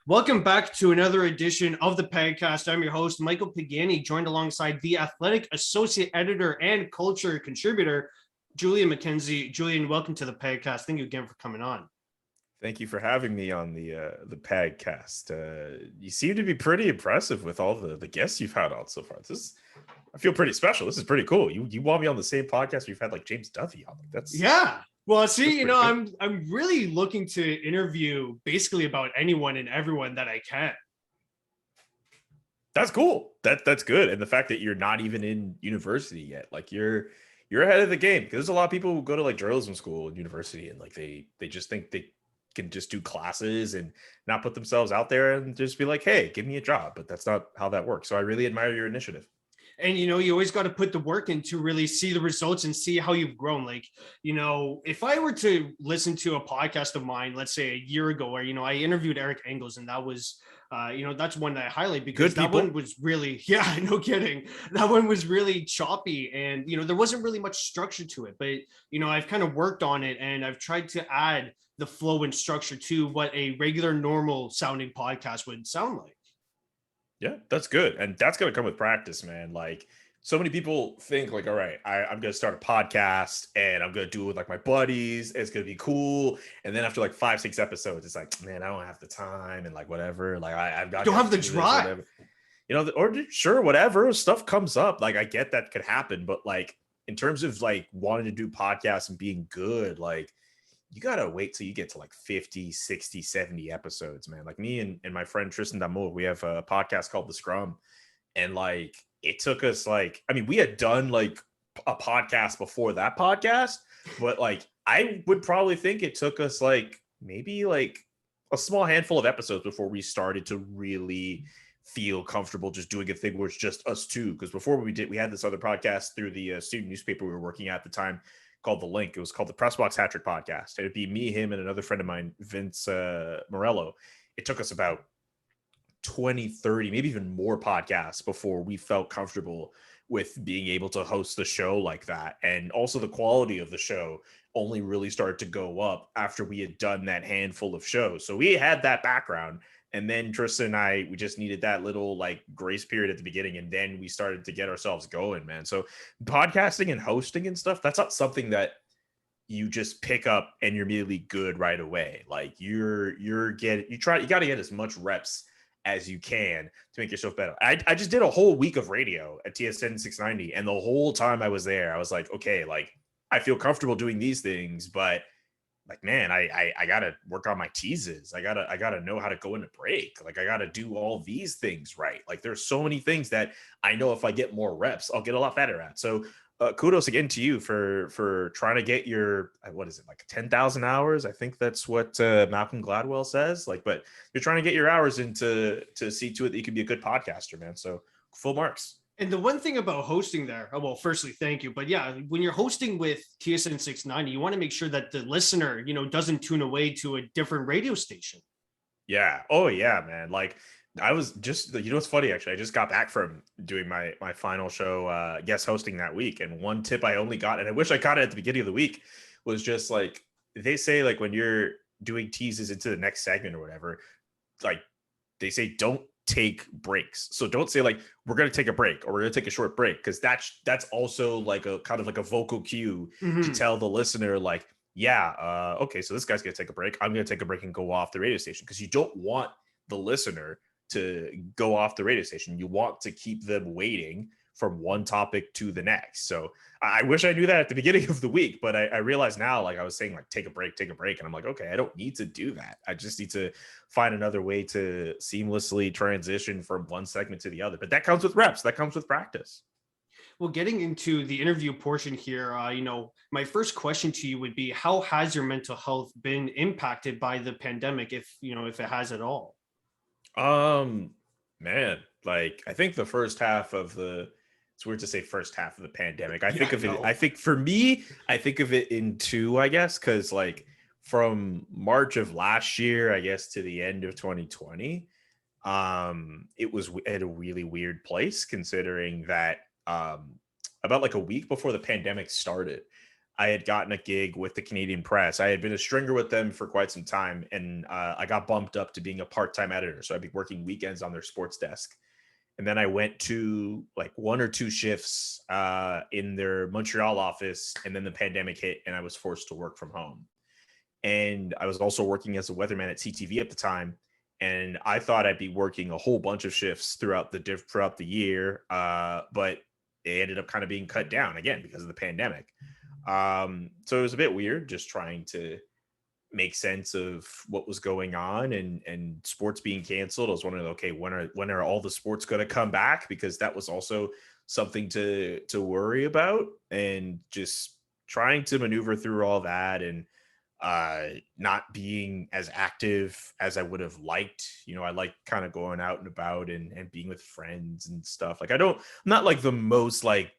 Welcome back to another edition of the Pagcast. I'm your host, Michael Pagani, joined alongside the Athletic Associate Editor and Culture Contributor, Julian McKenzie. Julian, welcome to the Pagcast. Thank you again for coming on. Thank you for having me on the Pagcast. You seem to be pretty impressive with all the guests you've had on so far. I feel pretty special. This is pretty cool. You want me on the same podcast you've had like James Duffy on. Yeah. Well, see, cool. I'm really looking to interview basically about anyone and everyone that I can. That's cool. That's good. And the fact that you're not even in university yet, like you're ahead of the game, because there's a lot of people who go to like journalism school and university and like they just think they can just do classes and not put themselves out there and just be like, hey, give me a job. But that's not how that works. So I really admire your initiative. And, you always got to put the work in to really see the results and see how you've grown. Like, if I were to listen to a podcast of mine, let's say a year ago, where, I interviewed Eric Engels, and that was, that's one that I highlight because that one was really, yeah, no kidding. That one was really choppy and, there wasn't really much structure to it, but, I've kind of worked on it and I've tried to add the flow and structure to what a regular, normal sounding podcast would sound like. Yeah, that's good. And that's going to come with practice, man. Like so many people think like, all right, I'm going to start a podcast and I'm going to do it with like my buddies. It's going to be cool. And then after like 5-6 episodes, it's like, man, I don't have the time and like, whatever. Like I've got, don't have the drive, or sure, whatever stuff comes up. Like I get that could happen, but like in terms of like wanting to do podcasts and being good, like you got to wait till you get to like 50, 60, 70 episodes, man. Like me and my friend Tristan Damour, we have a podcast called The Scrum. And like, it took us like, I mean, we had done like a podcast before that podcast, but like, I would probably think it took us like maybe like a small handful of episodes before we started to really feel comfortable just doing a thing where it's just us two. Because before we had this other podcast through the student newspaper we were working at the time, called The Link. It was called the Press Box Hat-Trick Podcast. It'd be me, him, and another friend of mine, Vince Morello. It took us about 20, 30, maybe even more podcasts before we felt comfortable with being able to host the show like that. And also the quality of the show only really started to go up after we had done that handful of shows. So we had that background. And then Tristan and I, we just needed that little like grace period at the beginning. And then we started to get ourselves going, man. So podcasting and hosting and stuff, that's not something that you just pick up and you're immediately good right away. Like you got to get as much reps as you can to make yourself better. I just did a whole week of radio at TSN 690. And the whole time I was there, I was like, okay, like I feel comfortable doing these things, but like, man, I gotta work on my teases. I gotta know how to go into break. Like I gotta do all these things right. Like there's so many things that I know if I get more reps, I'll get a lot better at. So kudos again to you for trying to get your, what is it, like 10,000 hours? I think that's what Malcolm Gladwell says. Like, but you're trying to get your hours into to see to it that you can be a good podcaster, man. So full marks. And the one thing about hosting there, well, firstly, thank you. But yeah, when you're hosting with TSN 690, you want to make sure that the listener, doesn't tune away to a different radio station. Yeah. Oh, yeah, man. Like I was just, what's funny, actually, I just got back from doing my final show guest hosting that week. And one tip I only got, and I wish I got it at the beginning of the week, was just like, they say like when you're doing teases into the next segment or whatever, like they say, don't take breaks. So don't say like we're going to take a break or we're going to take a short break, because that's also like a kind of like a vocal cue to tell the listener like, yeah, okay, so this guy's going to take a break, I'm going to take a break and go off the radio station, because you don't want the listener to go off the radio station. You want to keep them waiting from one topic to the next. So I wish I knew that at the beginning of the week, but I realized now, like I was saying, like take a break. And I'm like, okay, I don't need to do that. I just need to find another way to seamlessly transition from one segment to the other. But that comes with reps. That comes with practice. Well, getting into the interview portion here, my first question to you would be, how has your mental health been impacted by the pandemic, if it has at all? Man, like I think the first half of it's weird to say first half of the pandemic. I think for me, I think of it in two, I guess, because like from March of last year, I guess, to the end of 2020, it was at a really weird place, considering that about like a week before the pandemic started, I had gotten a gig with the Canadian Press. I had been a stringer with them for quite some time, and I got bumped up to being a part-time editor. So I'd be working weekends on their sports desk. And then I went to like 1 or 2 shifts in their Montreal office, and then the pandemic hit, and I was forced to work from home. And I was also working as a weatherman at CTV at the time, and I thought I'd be working a whole bunch of shifts throughout the year, but it ended up kind of being cut down again because of the pandemic. So it was a bit weird just trying to make sense of what was going on, and sports being canceled. I was wondering, okay, when are all the sports going to come back? Because that was also something to worry about, and just trying to maneuver through all that, and not being as active as I would have liked. I like kind of going out and about and being with friends and stuff. Like I'm not like the most like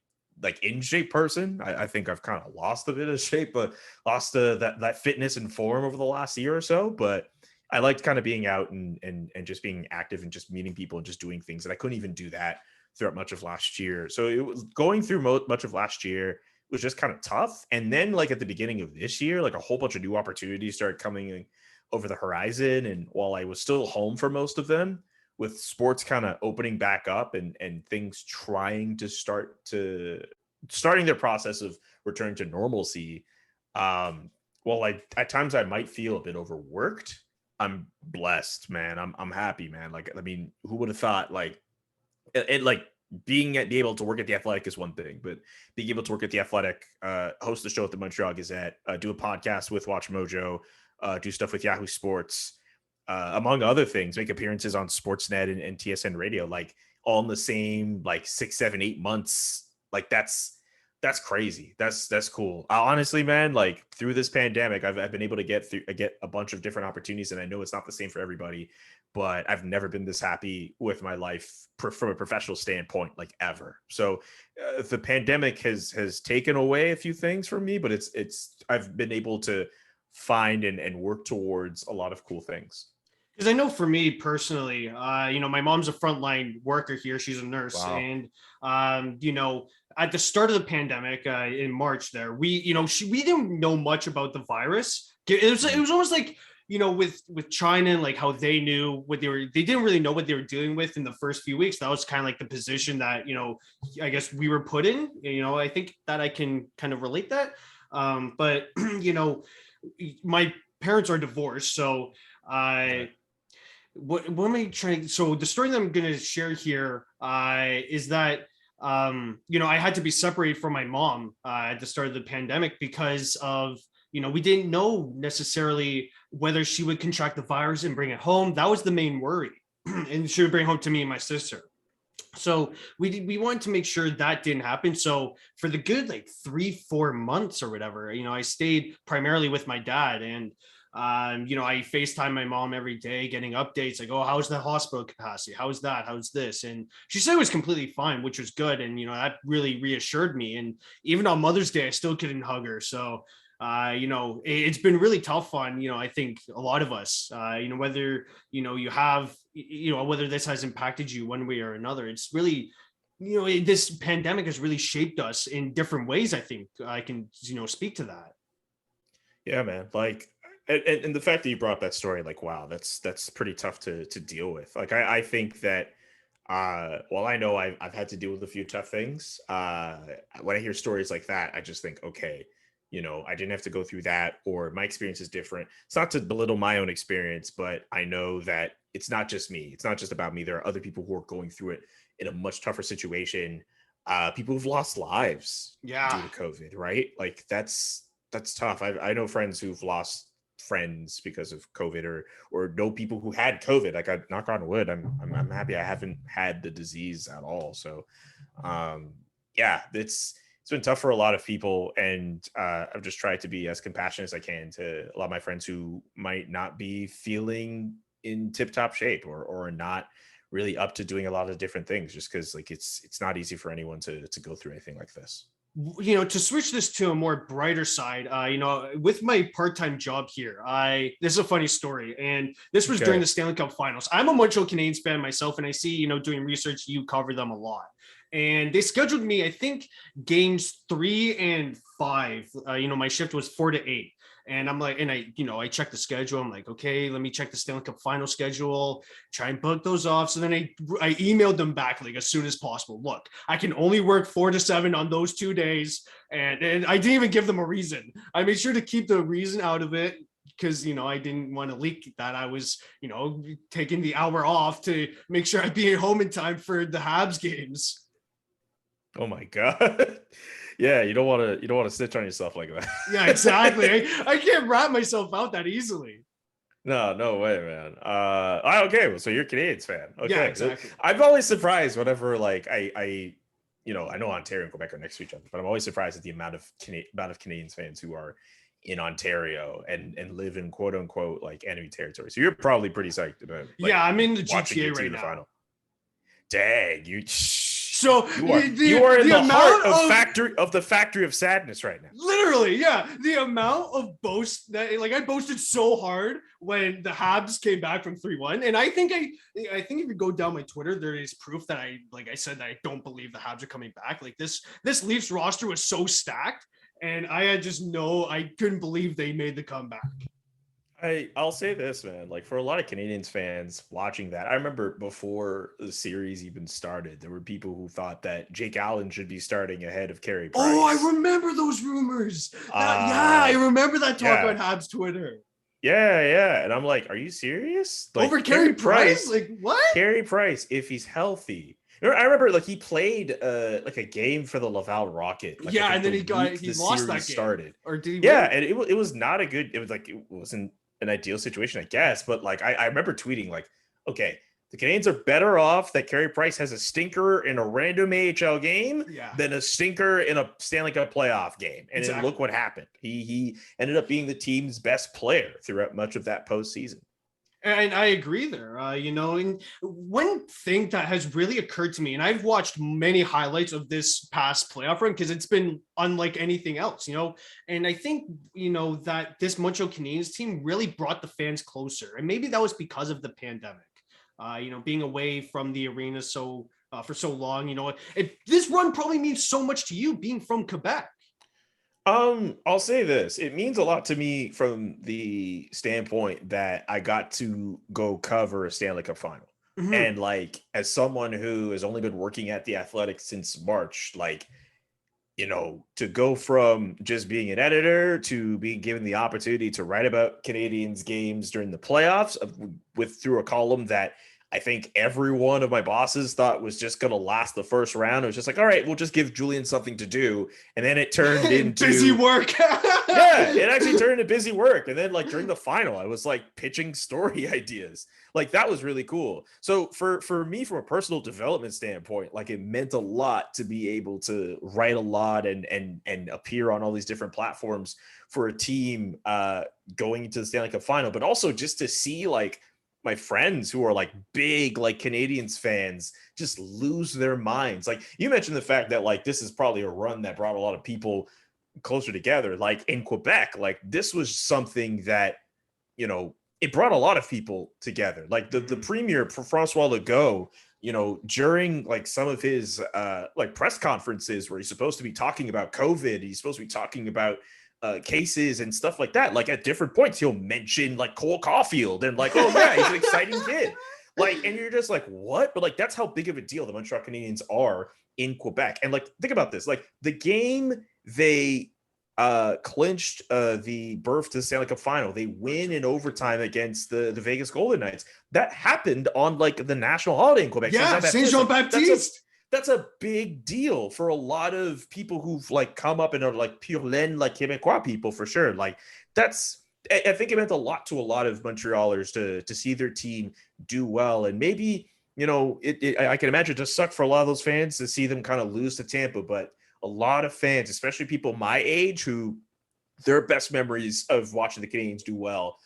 in shape person. I think I've kind of lost a bit of shape, but lost that fitness and form over the last year or so. But I liked kind of being out and just being active and just meeting people and just doing things. And I couldn't even do that throughout much of last year. So it was going through much of last year was just kind of tough. And then like at the beginning of this year, like a whole bunch of new opportunities started coming over the horizon. And while I was still home for most of them, with sports kind of opening back up and things starting their process of return to normalcy, well, at times I might feel a bit overworked. I'm blessed, man. I'm happy, man. Like, I mean, who would have thought like it like being able to work at the Athletic is one thing, but being able to work at the Athletic, host the show at the Montreal Gazette, do a podcast with Watch Mojo, do stuff with Yahoo Sports, among other things, make appearances on Sportsnet and TSN Radio, like all in the same like 6, 7, 8 months. Like that's crazy. That's cool. Honestly, man, like through this pandemic, I've been able to get a bunch of different opportunities, and I know it's not the same for everybody, but I've never been this happy with my life from a professional standpoint, like ever. So the pandemic has taken away a few things from me, but I've been able to find and work towards a lot of cool things. Because I know for me personally, my mom's a frontline worker here. She's a nurse. Wow. And, at the start of the pandemic in March there, we didn't know much about the virus. It was almost like, with China and like how they knew they didn't really know what they were dealing with in the first few weeks. That was kind of like the position that, I guess we were put in. I think that I can kind of relate that. But, my parents are divorced. So what am I trying? So the story that I'm going to share here is that, I had to be separated from my mom at the start of the pandemic because of, we didn't know necessarily whether she would contract the virus and bring it home. That was the main worry. And she would bring it home to me and my sister. So we wanted to make sure that didn't happen. So for the good, like 3-4 months or whatever, I stayed primarily with my dad, and I FaceTime my mom every day, getting updates like, oh, how's the hospital capacity? How's that? How's this? And she said it was completely fine, which was good. And, that really reassured me. And even on Mother's Day, I still couldn't hug her. So, it's been really tough on, I think a lot of us, whether, you have, whether this has impacted you one way or another. It's really, this pandemic has really shaped us in different ways. I think I can, speak to that. Yeah, man. Like, and the fact that you brought up that story, like, wow, that's pretty tough to deal with. Like, I think that, while I know I've had to deal with a few tough things, when I hear stories like that, I just think, okay, I didn't have to go through that, or my experience is different. It's not to belittle my own experience, but I know that it's not just me. It's not just about me. There are other people who are going through it in a much tougher situation. People who've lost lives due to COVID, right? Like that's tough. I know friends who've lost friends because of COVID, or know people who had COVID. Like, I knock on wood, I'm happy I haven't had the disease at all. So yeah, it's been tough for a lot of people, and I've just tried to be as compassionate as I can to a lot of my friends who might not be feeling in tip-top shape, or not really up to doing a lot of different things, just because like it's not easy for anyone to go through anything like this. To switch this to a more brighter side, with my part-time job here, this is a funny story, and this was during the Stanley Cup Finals. I'm a Montreal Canadiens fan myself, and I see, doing research, you cover them a lot. and they scheduled me, I think, games 3 and 5. My shift was 4 to 8. And I'm like, and I checked the schedule. I'm like, okay, let me check the Stanley Cup final schedule, try and book those off. So then I emailed them back like as soon as possible. Look, I can only work 4 to 7 on those 2 days. And I didn't even give them a reason. I made sure to keep the reason out of it because, I didn't want to leak that I was, taking the hour off to make sure I'd be at home in time for the Habs games. Oh my God. Yeah, you don't want to snitch on yourself like that. Yeah, exactly. I can't rat myself out that easily. No way, man. Okay, so you're a Canadiens fan. Okay. Yeah, exactly. I'm always surprised whenever like I know Ontario and Quebec are next to each other, but I'm always surprised at the amount of Canadiens fans who are in Ontario and live in quote unquote like enemy territory. So you're probably pretty psyched about. Like, yeah, I'm in the GTA right now. Final. Dang, you. So you are in the heart of the factory of sadness right now. Literally, yeah. The amount of boast that I boasted so hard when the Habs came back from 3-1. And I think if you go down my Twitter, there is proof that I said that I don't believe the Habs are coming back. Like this Leafs roster was so stacked, and I couldn't believe they made the comeback. I'll say this, man. Like for a lot of Canadiens fans watching that, I remember before the series even started, there were people who thought that Jake Allen should be starting ahead of Carey Price. Oh, I remember those rumors. I remember that talk on Habs Twitter. Yeah. And I'm like, are you serious? Like, over Carey Price? Like what? Carey Price, if he's healthy. I remember like he played like a game for the Laval Rocket. Like, and then he lost that game. Started. Or did he win? And it was not a good, it wasn't an ideal situation, I guess. But like, I remember tweeting like, okay, the Canadiens are better off that Carey Price has a stinker in a random AHL game than a stinker in a Stanley Cup playoff game. And then look what happened. He ended up being the team's best player throughout much of that postseason. And I agree there, and one thing that has really occurred to me, and I've watched many highlights of this past playoff run because it's been unlike anything else, and I think, that this Montreal Canadiens team really brought the fans closer. And maybe that was because of the pandemic, being away from the arena for so long, this run probably means so much to you being from Quebec. I'll say this. It means a lot to me from the standpoint that I got to go cover a Stanley Cup final. Mm-hmm. And like, as someone who has only been working at the Athletic since March, like, to go from just being an editor to being given the opportunity to write about Canadiens games during the playoffs through a column that I think every one of my bosses thought was just going to last the first round. It was just like, all right, we'll just give Julian something to do. And then it turned into busy work. It actually turned into busy work. And then like during the final, I was like pitching story ideas. Like that was really cool. So for me, from a personal development standpoint, like it meant a lot to be able to write a lot and appear on all these different platforms for a team going into the Stanley Cup final, but also just to see like my friends who are like big like Canadiens fans just lose their minds. Like you mentioned the fact that like this is probably a run that brought a lot of people closer together. Like in Quebec, like this was something that, it brought a lot of people together. Like the premier, Francois Legault, during like some of his like press conferences where he's supposed to be talking about COVID, he's supposed to be talking about cases and stuff like that. Like at different points, he'll mention like Cole Caulfield and like, oh yeah, he's an exciting kid. Like, and you're just like, what? But like, that's how big of a deal the Montreal Canadiens are in Quebec. And like, think about this, like the game they clinched the berth to the Stanley Cup final. They win in overtime against the Vegas Golden Knights. That happened on like the national holiday in Quebec. Yeah, Saint Jean Baptiste. That's a big deal for a lot of people who've like come up and are like pure laine, like Quebecois people for sure. Like I think it meant a lot to a lot of Montrealers to see their team do well. And maybe, I can imagine it just sucked for a lot of those fans to see them kind of lose to Tampa, but a lot of fans, especially people my age, who their best memories of watching the Canadiens do well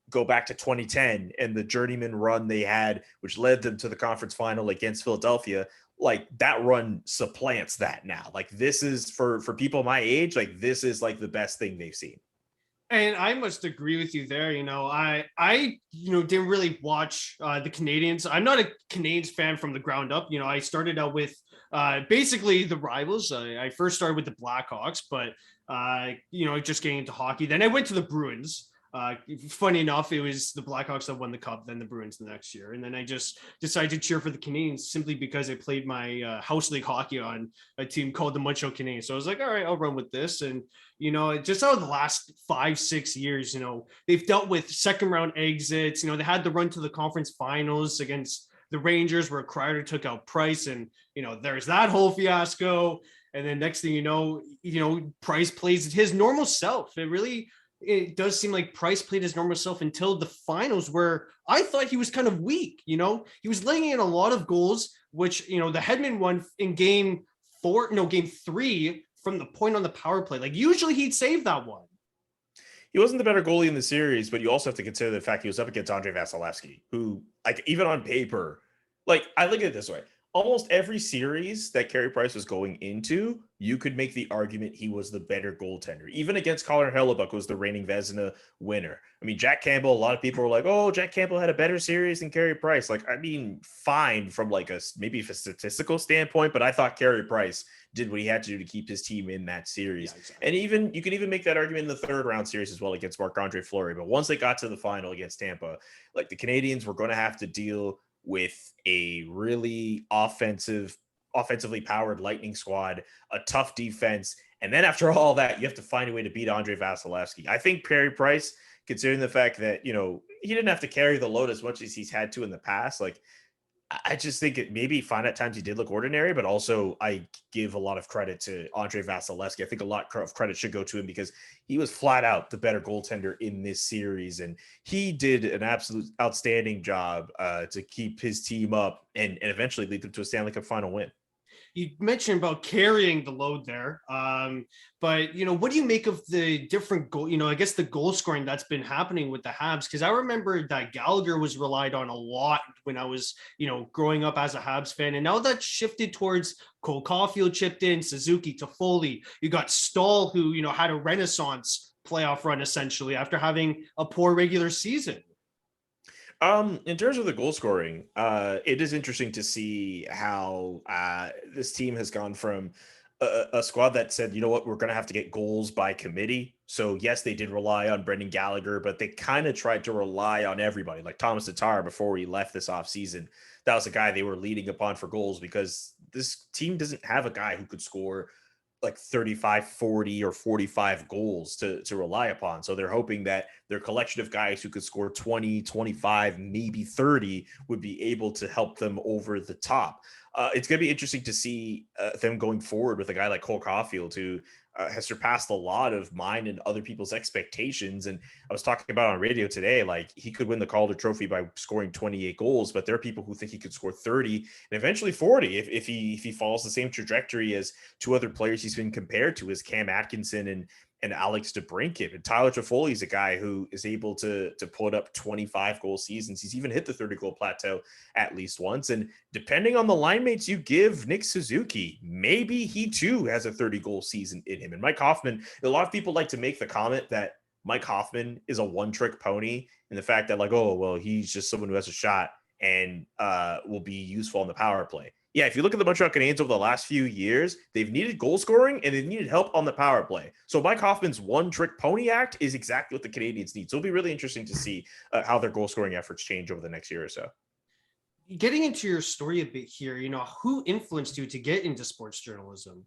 go back to 2010 and the journeyman run they had, which led them to the conference final against Philadelphia. Like that run supplants that now. Like this is for people my age, like this is like the best thing they've seen. And I must agree with you there. I didn't really watch the Canadians. I'm not a Canadians fan from the ground up. I started out with basically the rivals. I first started with the Blackhawks, but just getting into hockey. Then I went to the Bruins. Funny enough, it was the Blackhawks that won the cup, then the Bruins the next year, and then I just decided to cheer for the Canadiens simply because I played my house league hockey on a team called the Montreal Canadiens. So I was like, all right, I'll run with this, and just out of the last 5-6 years, they've dealt with second round exits. They had to run to the conference finals against the Rangers where Kreider took out Price, and there's that whole fiasco. And then next thing Price plays his normal self. It does seem like Price played his normal self until the finals, where I thought he was kind of weak. He was laying in a lot of goals, which, the Hedman won in game 3 from the point on the power play. Like usually he'd save that one. He wasn't the better goalie in the series, but you also have to consider the fact he was up against Andrei Vasilevsky, who, like, even on paper, like, I look at it this way. Almost every series that Carey Price was going into, you could make the argument he was the better goaltender. Even against Connor Hellebuyck, who was the reigning Vezina winner. I mean, Jack Campbell, a lot of people were like, oh, Jack Campbell had a better series than Carey Price. Like, I mean, fine from like maybe a statistical standpoint, but I thought Carey Price did what he had to do to keep his team in that series. Yeah, exactly. And even you can even make that argument in the third round series as well against Marc-Andre Fleury. But once they got to the final against Tampa, like the Canadiens were going to have to deal with a really offensively powered Lightning squad, a tough defense. And then after all that, you have to find a way to beat Andrei Vasilevsky. I think Carey Price, considering the fact that, he didn't have to carry the load as much as he's had to in the past, like, I just think it maybe fine at times he did look ordinary, but also I give a lot of credit to Andrei Vasilevsky. I think a lot of credit should go to him because he was flat out the better goaltender in this series. And he did an absolute outstanding job to keep his team up and eventually lead them to a Stanley Cup final win. You mentioned about carrying the load there. But what do you make of the different goal, I guess the goal scoring that's been happening with the Habs? Because I remember that Gallagher was relied on a lot when I was, growing up as a Habs fan. And now that's shifted towards Cole Caulfield chipped in, Suzuki, Toffoli. You got Stahl, who, had a renaissance playoff run essentially after having a poor regular season. In terms of the goal scoring, it is interesting to see how this team has gone from a squad that said, you know what, we're going to have to get goals by committee. So yes, they did rely on Brendan Gallagher, but they kind of tried to rely on everybody. Like Thomas Tatar before he left this offseason, that was a guy they were leading upon for goals because this team doesn't have a guy who could score like 35, 40 or 45 goals to rely upon. So they're hoping that their collection of guys who could score 20, 25, maybe 30 would be able to help them over the top. It's going to be interesting to see them going forward with a guy like Cole Caulfield, who has surpassed a lot of mine and other people's expectations. And I was talking about on radio today, like he could win the Calder Trophy by scoring 28 goals, but there are people who think he could score 30 and eventually 40 if he follows the same trajectory as two other players he's been compared to, as Cam Atkinson and Alex DeBrincat. And Tyler Toffoli is a guy who is able to put up 25 goal seasons. He's even hit the 30 goal plateau at least once. And depending on the line mates you give Nick Suzuki, maybe he too has a 30 goal season in him. And Mike Hoffman, a lot of people like to make the comment that Mike Hoffman is a one-trick pony, and the fact that like, oh, well, he's just someone who has a shot and will be useful on the power play. Yeah, if you look at the Montreal Canadiens over the last few years, they've needed goal scoring and they've needed help on the power play. So Mike Hoffman's one-trick pony act is exactly what the Canadiens need. So it'll be really interesting to see how their goal scoring efforts change over the next year or so. Getting into your story a bit here, who influenced you to get into sports journalism?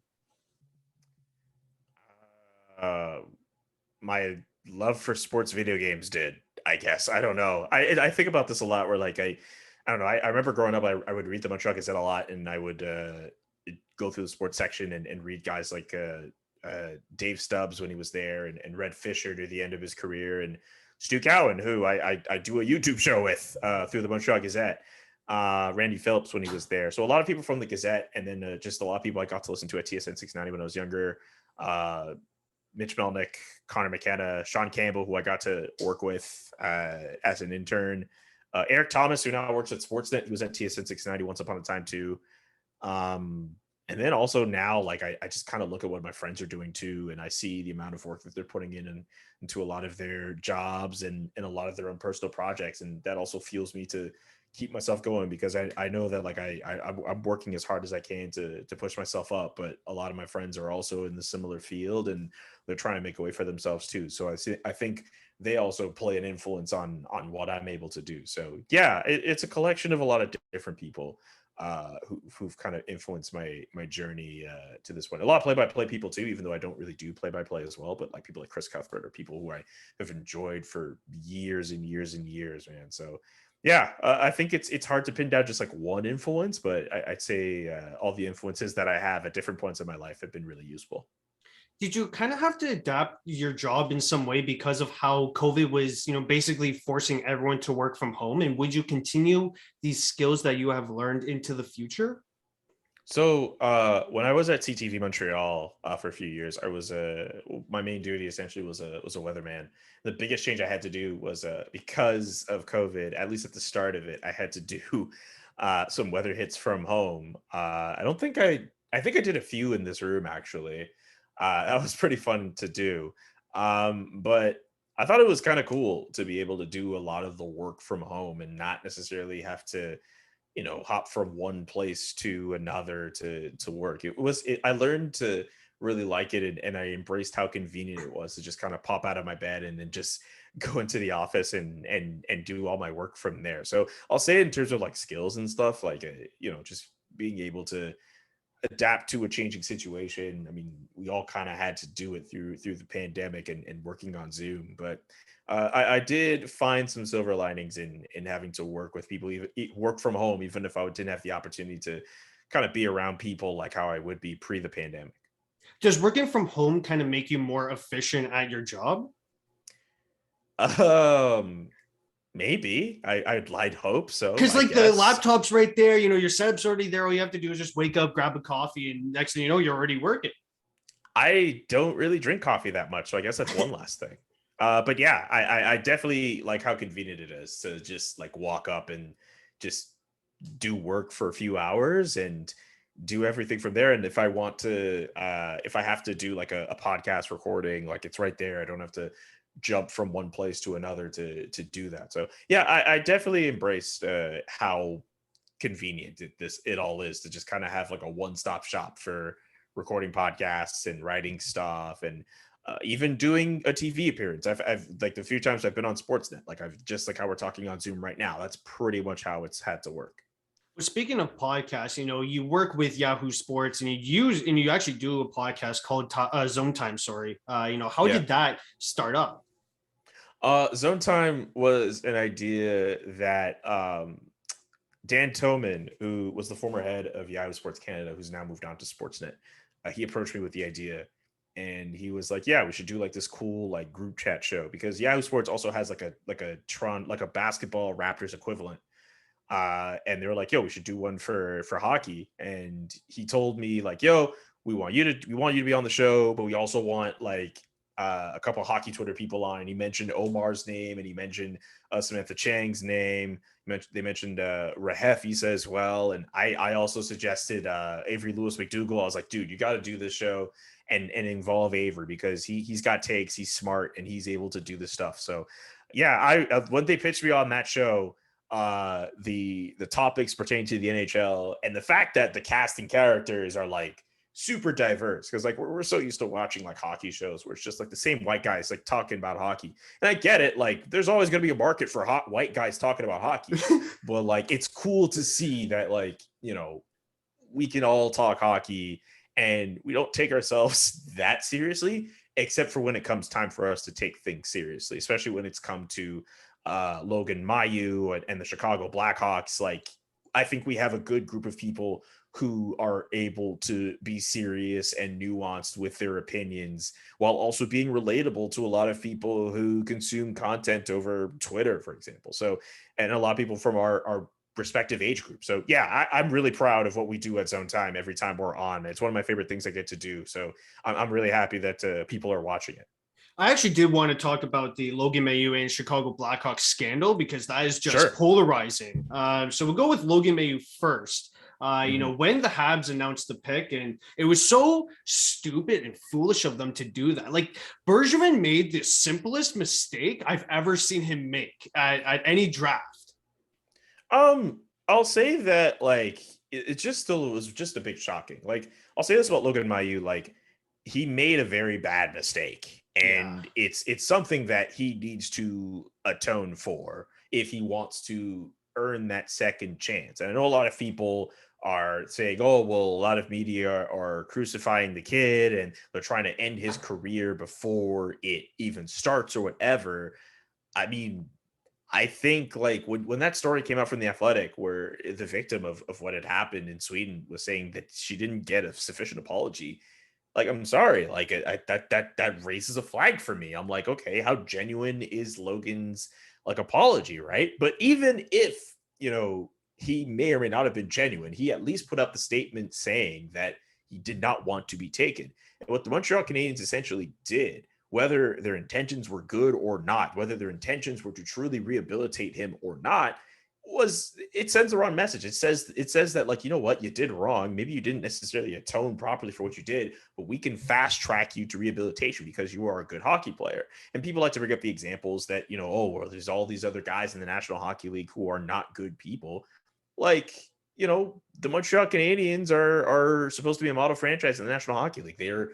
My love for sports video games did, I guess. I don't know. I think about this a lot where like I don't know. I remember growing up, I would read the Montreal Gazette a lot, and I would go through the sports section and read guys like Dave Stubbs when he was there, and Red Fisher to the end of his career, and Stu Cowan, who I do a YouTube show with through the Montreal Gazette, Randy Phillips when he was there. So a lot of people from the Gazette, and then just a lot of people I got to listen to at TSN 690 when I was younger. Mitch Melnick, Connor McKenna, Sean Campbell, who I got to work with as an intern. Eric Thomas, who now works at Sportsnet. He was at TSN 690 once upon a time too. And then also now, like I just kind of look at what my friends are doing too, and I see the amount of work that they're putting in and into a lot of their jobs and a lot of their own personal projects, and that also fuels me to keep myself going because I know that like I'm working as hard as I can to push myself up, but a lot of my friends are also in the similar field and they're trying to make a way for themselves too. So I think they also play an influence on what I'm able to do. So yeah, it's a collection of a lot of different people who've kind of influenced my journey to this point. A lot of play-by-play people too, even though I don't really do play-by-play as well. But like people like Chris Cuthbert are people who I have enjoyed for years and years and years, man. So yeah, I think it's hard to pin down just like one influence, but I'd say all the influences that I have at different points in my life have been really useful. Did you kind of have to adapt your job in some way because of how COVID was, basically forcing everyone to work from home? And would you continue these skills that you have learned into the future? So when I was at CTV Montreal for a few years, I was my main duty essentially was a weatherman. The biggest change I had to do was because of COVID, at least at the start of it, I had to do some weather hits from home. I think I did a few in this room actually. That was pretty fun to do. But I thought it was kind of cool to be able to do a lot of the work from home and not necessarily have to hop from one place to another to work. I learned to really like it, and I embraced how convenient it was to just kind of pop out of my bed and then just go into the office and do all my work from there. So I'll say in terms of like skills and stuff, like just being able to adapt to a changing situation. I mean, we all kind of had to do it through the pandemic and working on Zoom, but I did find some silver linings in having to work with people, even work from home, even if I didn't have the opportunity to kind of be around people like how I would be pre the pandemic. Does working from home kind of make you more efficient at your job? Um, Maybe I'd hope so. Because I like the guess laptop's right there, your setup's already there. All you have to do is just wake up, grab a coffee, and next thing you know, you're already working. I don't really drink coffee that much, so I guess that's one last thing. But yeah, I definitely like how convenient it is to just like walk up and just do work for a few hours and do everything from there. And if I want to, if I have to do like a podcast recording, like it's right there. I don't have to jump from one place to another to do that. So yeah, I definitely embraced how convenient it all is to just kind of have like a one-stop shop for recording podcasts and writing stuff and even doing a TV appearance. I've like the few times I've been on Sportsnet, like I've just like how we're talking on Zoom right now. That's pretty much how it's had to work. Well, speaking of podcasts, you work with Yahoo Sports and you actually do a podcast called Zone Time. Sorry, how Yeah. did that start up? Zone Time was an idea that Dan Toman, who was the former head of Yahoo Sports Canada, who's now moved on to Sportsnet, he approached me with the idea, and he was like, "Yeah, we should do like this cool like group chat show because Yahoo Sports also has like a basketball Raptors equivalent." And they were like, "Yo, we should do one for hockey." And he told me like, "Yo, we want you to be on the show, but we also want like a couple of hockey Twitter people on." And he mentioned Omar's name and he mentioned Samantha Chang's name. They mentioned Rahef Issa as well. And I also suggested Avery Lewis McDougal. I was like, dude, you got to do this show and involve Avery because he's got takes, he's smart, and he's able to do this stuff. So yeah, I when they pitched me on that show, the topics pertaining to the NHL and the fact that the cast and characters are like super diverse because like we're so used to watching like hockey shows where it's just like the same white guys like talking about hockey, and I get it, like there's always going to be a market for hot white guys talking about hockey, but like it's cool to see that like we can all talk hockey and we don't take ourselves that seriously except for when it comes time for us to take things seriously, especially when it's come to Logan Mailloux and the Chicago Blackhawks. Like I think we have a good group of people who are able to be serious and nuanced with their opinions while also being relatable to a lot of people who consume content over Twitter, for example. So, and a lot of people from our respective age groups. So yeah, I'm really proud of what we do at Zone Time every time we're on. It's one of my favorite things I get to do. So I'm really happy that people are watching it. I actually did want to talk about the Logan Mailloux and Chicago Blackhawks scandal because that is just Sure. polarizing. So we'll go with Logan Mailloux first. when the Habs announced the pick, and it was so stupid and foolish of them to do that. Like, Bergevin made the simplest mistake I've ever seen him make at any draft. I'll say that, like, it just still was just a bit shocking. Like, I'll say this about Logan Mailloux, like, he made a very bad mistake, and it's something that he needs to atone for if he wants to earn that second chance. And I know a lot of people are saying, oh, well, a lot of media are crucifying the kid and they're trying to end his career before it even starts or whatever. I mean, I think, like, when that story came out from The Athletic, where the victim of what had happened in Sweden was saying that she didn't get a sufficient apology, like, I'm sorry, like, that raises a flag for me. I'm like, okay, how genuine is Logan's, like, apology, right? But even if, he may or may not have been genuine, he at least put up the statement saying that he did not want to be taken. And what the Montreal Canadiens essentially did, whether their intentions were good or not, whether their intentions were to truly rehabilitate him or not, it sends the wrong message. It says that, like, you know what, you did wrong. Maybe you didn't necessarily atone properly for what you did, but we can fast track you to rehabilitation because you are a good hockey player. And people like to bring up the examples that, oh, well, there's all these other guys in the National Hockey League who are not good people. Like, the Montreal Canadiens are supposed to be a model franchise in the National Hockey League. They're,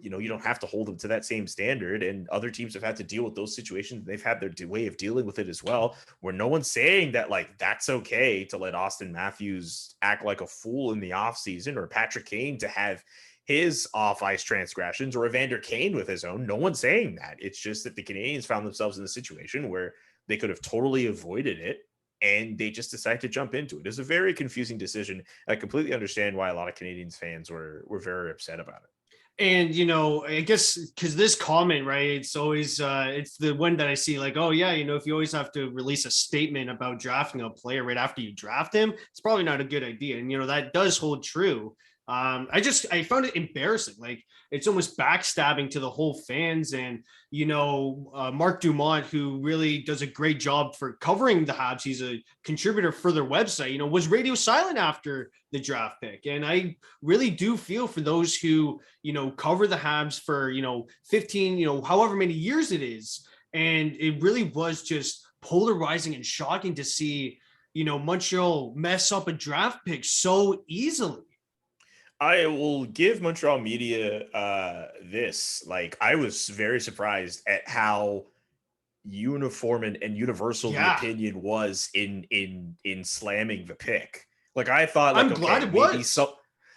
you don't have to hold them to that same standard. And other teams have had to deal with those situations. They've had their way of dealing with it as well, where no one's saying that, like, that's okay to let Austin Matthews act like a fool in the offseason, or Patrick Kane to have his off-ice transgressions, or Evander Kane with his own. No one's saying that. It's just that the Canadiens found themselves in a situation where they could have totally avoided it, and they just decided to jump into it. It's a very confusing decision. I completely understand why a lot of Canadiens fans were very upset about it. And, I guess because this comment, right, it's always it's the one that I see, like, oh, yeah, if you always have to release a statement about drafting a player right after you draft him, it's probably not a good idea. And, that does hold true. I found it embarrassing. Like, it's almost backstabbing to the whole fans. And, Mark Dumont, who really does a great job for covering the Habs, he's a contributor for their website, was radio silent after the draft pick. And I really do feel for those who, cover the Habs for, 15, however many years it is. And it really was just polarizing and shocking to see, Montreal mess up a draft pick so easily. I will give Montreal media this. Like, I was very surprised at how uniform and universal the opinion was in slamming the pick. Like, I thought, like, I'm glad it was.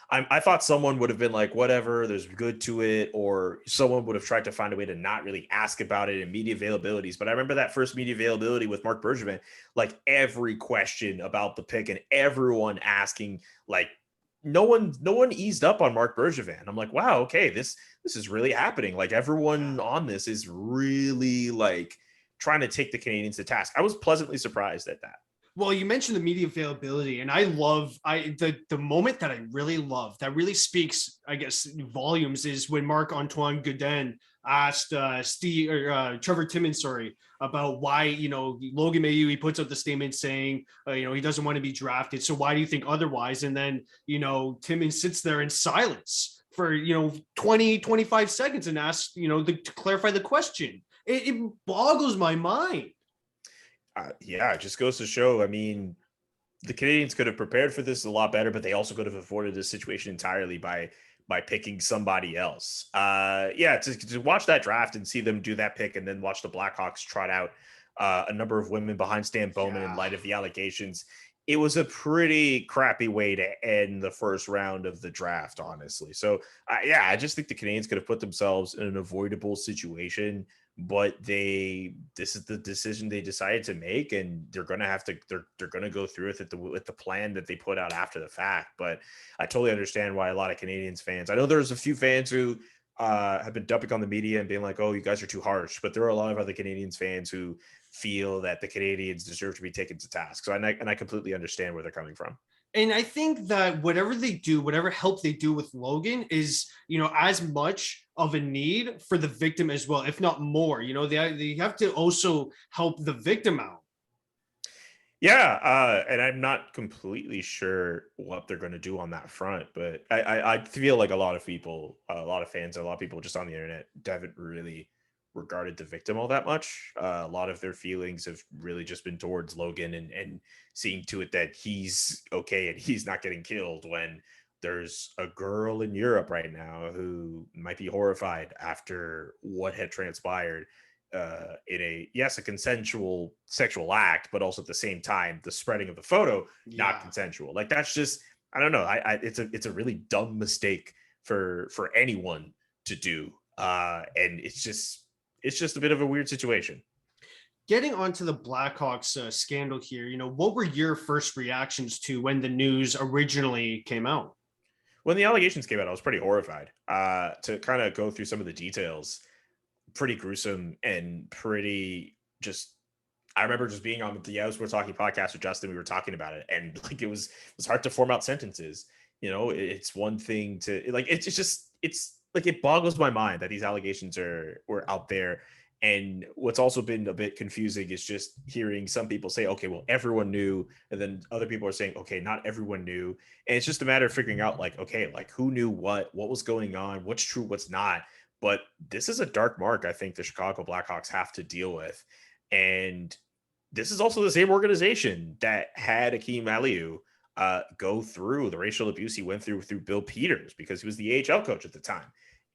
I thought someone would have been like, whatever, there's good to it, or someone would have tried to find a way to not really ask about it in media availabilities. But I remember that first media availability with Mark Bergevin, like, every question about the pick and everyone asking, like, no one eased up on Mark Bergevin. I'm like, wow, okay, this is really happening. Like, everyone on this is really, like, trying to take the Canadiens to task. I was pleasantly surprised at that. Well, you mentioned the media availability, and the moment that I really love, that really speaks, I guess, volumes, is when Marc-Antoine Godin asked Trevor Timmins, about why, Logan Mailloux, he puts out the statement saying, he doesn't want to be drafted. So why do you think otherwise? And then, Timmins sits there in silence for, 20, 25 seconds and asks, to clarify the question. It boggles my mind. Yeah, it just goes to show. I mean, the Canadiens could have prepared for this a lot better, but they also could have avoided this situation entirely by picking somebody else. To watch that draft and see them do that pick, and then watch the Blackhawks trot out a number of women behind Stan Bowman in light of the allegations. It was a pretty crappy way to end the first round of the draft, honestly. So, I just think the Canadiens could have put themselves in an avoidable situation, but this is the decision they decided to make, and they're going to have to, they're going to go through with the plan that they put out after the fact. But I totally understand why a lot of Canadiens fans, I know there's a few fans who have been dumping on the media and being like, oh, you guys are too harsh, but there are a lot of other Canadiens fans who feel that the Canadiens deserve to be taken to task. So I completely understand where they're coming from. And I think that whatever they do, whatever help they do with Logan is, as much of a need for the victim as well, if not more. They have to also help the victim out. Yeah, and I'm not completely sure what they're going to do on that front, but I feel like a lot of people, a lot of fans, a lot of people just on the internet haven't really regarded the victim all that much. A lot of their feelings have really just been towards Logan and seeing to it that he's okay and he's not getting killed when there's a girl in Europe right now who might be horrified after what had transpired in a yes a consensual sexual act, but also at the same time the spreading of the photo not Yeah. consensual. Like that's just I don't know. It's a really dumb mistake for anyone to do, and it's just a bit of a weird situation. Getting onto the Blackhawks scandal here, what were your first reactions to when the news originally came out? When the allegations came out, I was pretty horrified. To kind of go through some of the details, pretty gruesome and pretty just I remember just being on the We're Talking podcast with Justin. We were talking about it, and like it was hard to form out sentences. It's one thing to like it's like it boggles my mind that these allegations were out there. And what's also been a bit confusing is just hearing some people say, okay, well, everyone knew, and then other people are saying, okay, not everyone knew. And it's just a matter of figuring out, like, okay, like who knew what was going on, what's true, what's not. But this is a dark mark I think the Chicago Blackhawks have to deal with. And this is also the same organization that had Akeem Aliu go through the racial abuse he went through Bill Peters because he was the AHL coach at the time.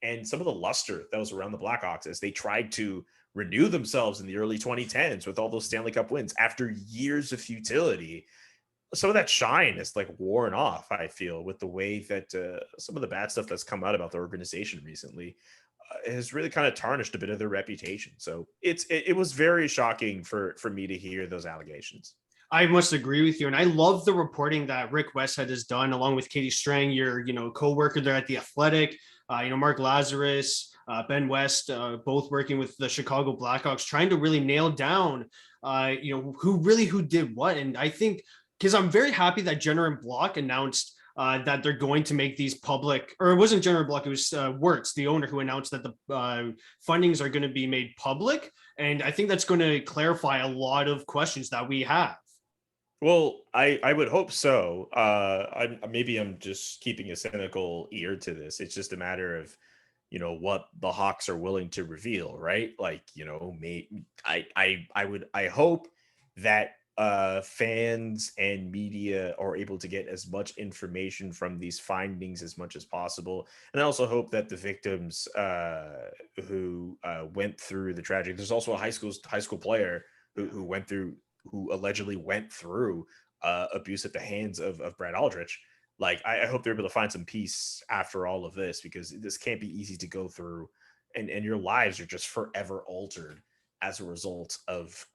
And some of the luster that was around the Blackhawks as they tried to renew themselves in the early 2010s with all those Stanley Cup wins after years of futility. Some of that shine is like worn off, I feel, with the way that some of the bad stuff that's come out about the organization recently has really kind of tarnished a bit of their reputation. So it was very shocking for me to hear those allegations. I must agree with you. And I love the reporting that Rick Westhead has done along with Katie Strang, your, co-worker there at The Athletic, Mark Lazarus, Ben West, both working with the Chicago Blackhawks, trying to really nail down, who did what. And I think, because I'm very happy that Jenner and Block announced that they're going to make these public, or it wasn't Jenner Block, it was Wirtz, the owner, who announced that the fundings are going to be made public. And I think that's going to clarify a lot of questions that we have. Well, I would hope so. I'm just keeping a cynical ear to this. It's just a matter of, what the Hawks are willing to reveal, right? Like, I hope that fans and media are able to get as much information from these findings as much as possible. And I also hope that the victims who went through the tragedy. There's also a high school player who allegedly went through abuse at the hands of Brad Aldrich. Like, I hope they're able to find some peace after all of this, because this can't be easy to go through, and your lives are just forever altered as a result of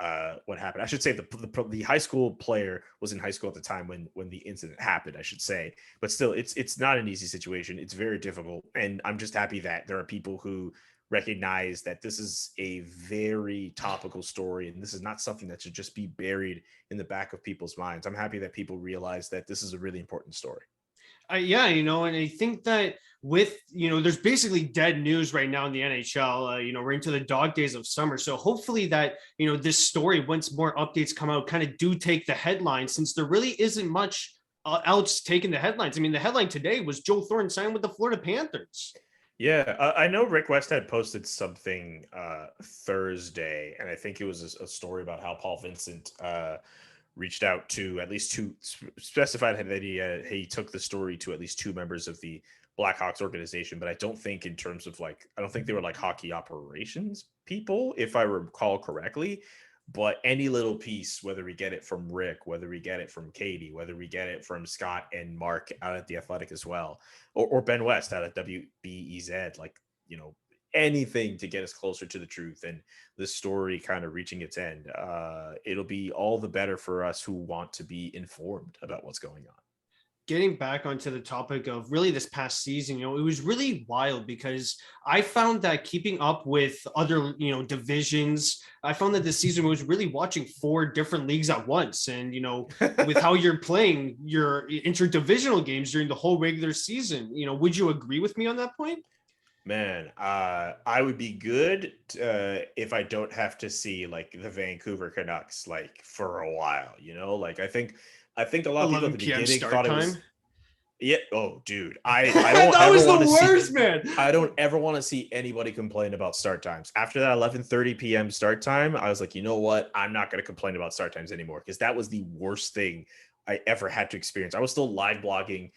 what happened. I should say the high school player was in high school at the time when the incident happened, I should say. But still, it's not an easy situation. It's very difficult, and I'm just happy that there are people who recognize that this is a very topical story and this is not something that should just be buried in the back of people's minds. I'm happy that people realize that this is a really important story. Yeah, and I think that with, there's basically dead news right now in the NHL. We're into the dog days of summer. So hopefully that, this story, once more updates come out, kind of do take the headlines, since there really isn't much else taking the headlines. I mean, the headline today was Joe Thorne signed with the Florida Panthers. Yeah, I know Rick West had posted something Thursday, and I think it was a story about how Paul Vincent reached out to at least two, specified that he took the story to at least two members of the Blackhawks organization. But I don't think in terms of I don't think they were like hockey operations people, if I recall correctly. But any little piece, whether we get it from Rick, whether we get it from Katie, whether we get it from Scott and Mark out at the Athletic as well, or Ben West out at WBEZ, anything to get us closer to the truth and the story kind of reaching its end, it'll be all the better for us who want to be informed about what's going on. Getting back onto the topic of really this past season, it was really wild, because I found that keeping up with other, divisions, I found that this season was really watching 4 different leagues at once. And, with how you're playing your interdivisional games during the whole regular season, would you agree with me on that point? Man, I would be good if I don't have to see like the Vancouver Canucks like for a while, you know? Like I think a lot of people at 11 the p.m. beginning start thought it time. was yeah, oh dude. I don't That ever was the want to see worst, man. I don't ever want to see anybody complain about start times. After that 11:30 p.m. start time, I was like, you know what? I'm not going to complain about start times anymore because that was the worst thing I ever had to experience. I was still live blogging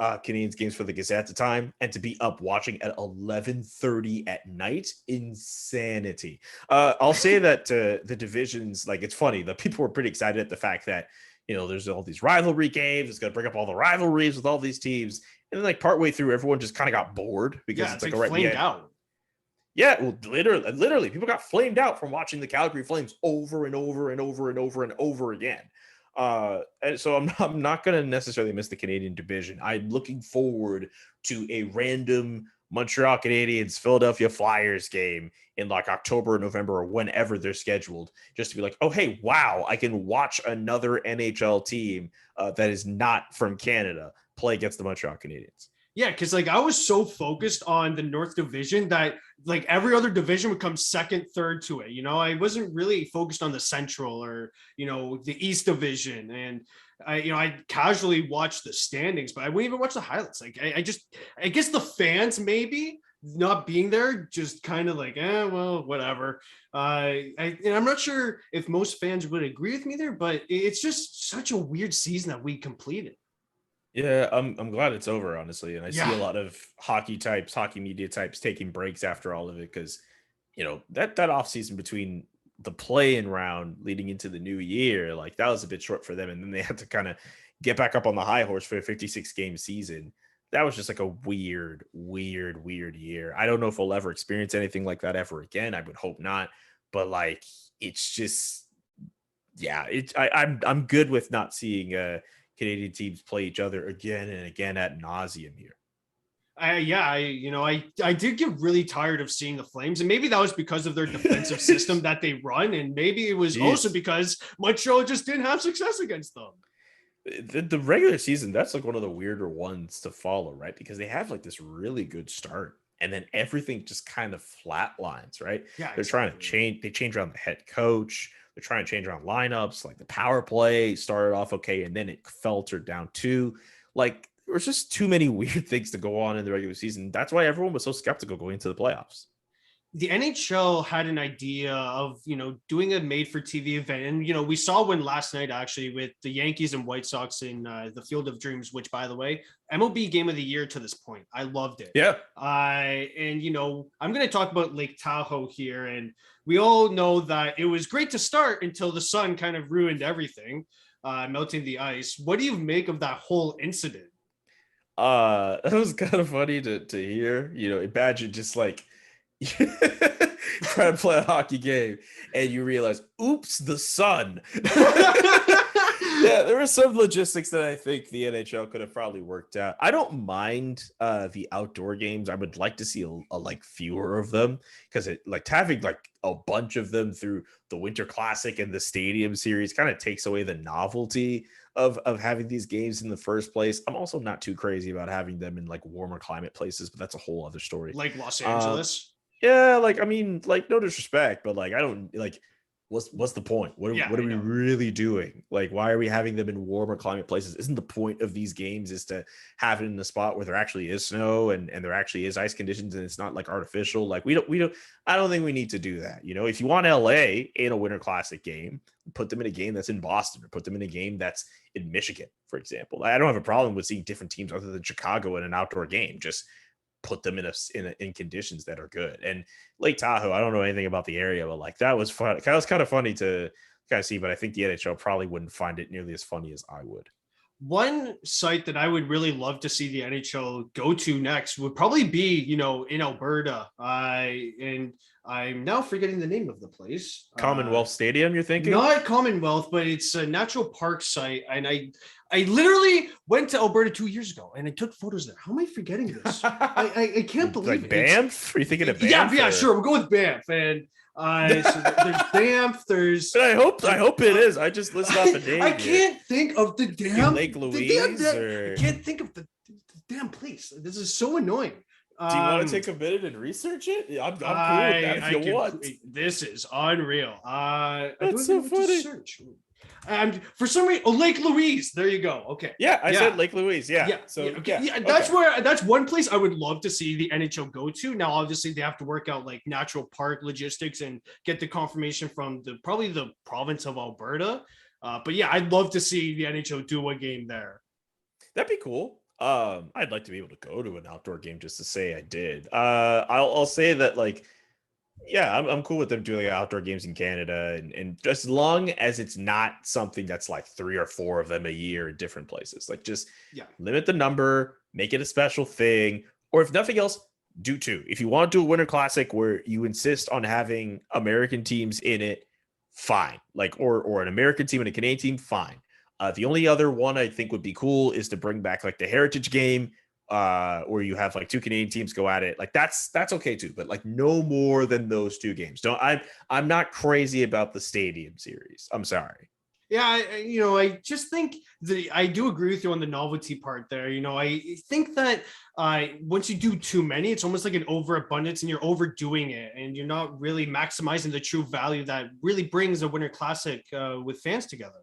Canadiens games for the Gazette at the time, and to be up watching at 11:30 at night, insanity. I'll say that the divisions, like it's funny, the people were pretty excited at the fact that there's all these rivalry games. It's going to bring up all the rivalries with all these teams, and then like partway through, everyone just kind of got bored because Yeah, it's it's like like all right, flamed out. yeah, well, literally, people got flamed out from watching the Calgary Flames over and over and over and over and over again. And so I'm not going to necessarily miss the Canadian division. I'm looking forward to a random Montreal Canadiens Philadelphia Flyers game in like October or November or whenever they're scheduled, just to be like, oh hey, wow, I can watch another NHL team that is not from Canada play against the Montreal Canadiens. Yeah, because like I was so focused on the North Division that like every other division would come second, third to it. I wasn't really focused on the Central or the East Division, and I casually watched the standings, but I wouldn't even watch the highlights. Like I guess the fans maybe not being there just kind of like well whatever. And I'm not sure if most fans would agree with me there, but it's just such a weird season that we completed. Yeah, I'm glad it's over, honestly. And I see Yeah. a lot of hockey media types taking breaks after all of it because, that off season between the play-in round leading into the new year, like that was a bit short for them. And then they had to kind of get back up on the high horse for a 56 game season. That was just like a weird year. I don't know if we'll ever experience anything like that ever again. I would hope not. But like, it's just, yeah, I'm good with not seeing Canadian teams play each other again and again ad nauseum here. I did get really tired of seeing the Flames, and maybe that was because of their defensive system that they run, and maybe it was also because Montreal just didn't have success against them. The regular season, that's like one of the weirder ones to follow, right? Because they have like this really good start, and then everything just kind of flatlines, right? Yeah, They're trying to change. They change around the head coach. They're trying to change around lineups. Like the power play started off okay, and then it faltered down too. Like there was just too many weird things to go on in the regular season. That's why everyone was so skeptical going into the playoffs. The NHL had an idea of, doing a made for TV event. And, we saw one last night actually with the Yankees and White Sox in the Field of Dreams, which by the way, MLB game of the year to this point. I loved it. Yeah. I'm going to talk about Lake Tahoe here. And we all know that it was great to start until the sun kind of ruined everything, melting the ice. What do you make of that whole incident? That was kind of funny to hear. Imagine just like, trying to play a hockey game and you realize, oops, the sun. Yeah, there were some logistics that I think the NHL could have probably worked out. I don't mind the outdoor games. I would like to see a like fewer of them because it like having like a bunch of them through the Winter Classic and the Stadium Series kind of takes away the novelty of having these games in the first place. I'm also not too crazy about having them in like warmer climate places, but that's a whole other story. Like Los Angeles. Yeah, like I mean, like no disrespect, but like I don't like what's the point? What are we really doing? Like, why are we having them in warmer climate places? Isn't the point of these games is to have it in a spot where there actually is snow and there actually is ice conditions and it's not like artificial? Like we don't I don't think we need to do that. If you want LA in a Winter Classic game, put them in a game that's in Boston or put them in a game that's in Michigan, for example. I don't have a problem with seeing different teams other than Chicago in an outdoor game. Just put them in conditions that are good. And Lake Tahoe, I don't know anything about the area, but like that was fun. That was kind of funny to kind of see, but I think the NHL probably wouldn't find it nearly as funny as I would. One site that I would really love to see the NHL go to next would probably be, in Alberta. And I'm now forgetting the name of the place. Commonwealth Stadium, you're thinking? Not Commonwealth, but it's a natural park site. And I literally went to Alberta 2 years ago and I took photos there. How am I forgetting this? I can't believe like it. Banff? Are you thinking of Banff? Yeah, sure. We'll go with Banff. And so there's Banff. There's. But I hope it is. I just listed off a name. I can't think of the damn Lake Louise. I can't think of the damn place. This is so annoying. Do you want to take a minute and research it? I'm cool with that if you want. This is unreal. I don't That's even so know what to funny. search. And for some reason, Lake Louise. There you go. Okay. Yeah, I said Lake Louise. Yeah. Yeah. So okay. That's one place I would love to see the NHL go to. Now, obviously, they have to work out like natural park logistics and get the confirmation from probably the province of Alberta. But yeah, I'd love to see the NHL do a game there. That'd be cool. I'd like to be able to go to an outdoor game just to say I did. I'll say that, like, yeah, I'm cool with them doing outdoor games in Canada, and just as long as it's not something that's like 3 or 4 of them a year in different places. Like, just limit the number, make it a special thing, or if nothing else, do 2. If you want to do a Winter Classic where you insist on having American teams in it, fine. Like, or an American team and a Canadian team, fine. The only other one I think would be cool is to bring back like the Heritage game, where you have like 2 Canadian teams go at it. Like that's okay too, but like no more than those 2 games. I'm not crazy about the stadium series. I'm sorry. Yeah, I just think I do agree with you on the novelty part there. I think that once you do too many, it's almost like an overabundance and you're overdoing it and you're not really maximizing the true value that really brings a Winter Classic with fans together.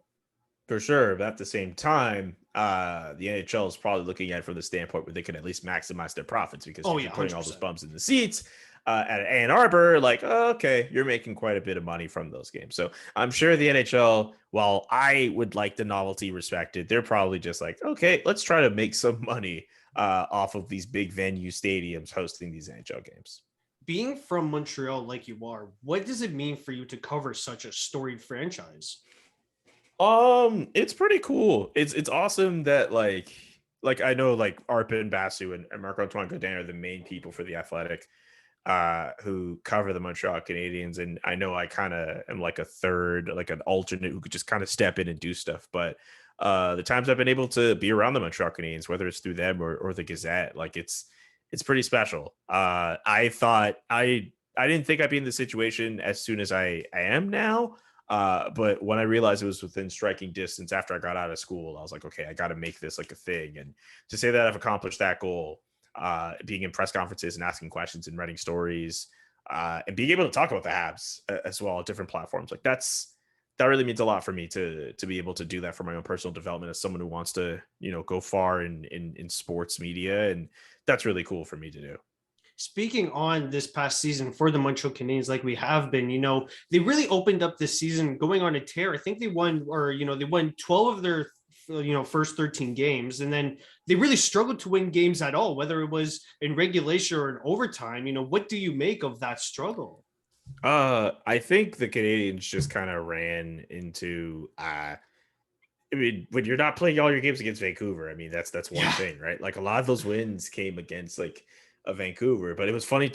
For sure. But at the same time, the NHL is probably looking at it from the standpoint where they can at least maximize their profits, because you're putting all those bums in the seats at Ann Arbor, like, okay, you're making quite a bit of money from those games. So I'm sure the NHL, while I would like the novelty respected, they're probably just like, okay, let's try to make some money off of these big venue stadiums hosting these NHL games. Being from Montreal like you are, what does it mean for you to cover such a storied franchise? It's pretty cool. It's awesome that like I know like Arpin Basu and Marc-Antoine Godin are the main people for the Athletic who cover the Montreal Canadiens, and I know I kind of am like a third, like an alternate who could just kind of step in and do stuff. But the times I've been able to be around the Montreal Canadiens, whether it's through them or the Gazette, like it's pretty special. I thought I didn't think I'd be in the situation as soon as I am now. But when I realized it was within striking distance after I got out of school, I was like, okay, I got to make this like a thing. And to say that I've accomplished that goal, being in press conferences and asking questions and writing stories, and being able to talk about the Habs as well at different platforms, like that really means a lot for me to be able to do that for my own personal development as someone who wants to, go far in sports media. And that's really cool for me to do. Speaking on this past season for the Montreal Canadiens, like we have been, they really opened up this season going on a tear. I think they won 12 of their, first 13 games. And then they really struggled to win games at all, whether it was in regulation or in overtime. What do you make of that struggle? I think the Canadiens just kind of ran into, I mean, when you're not playing all your games against Vancouver, I mean, that's one thing, right? Like a lot of those wins came against like a Vancouver, but it's funny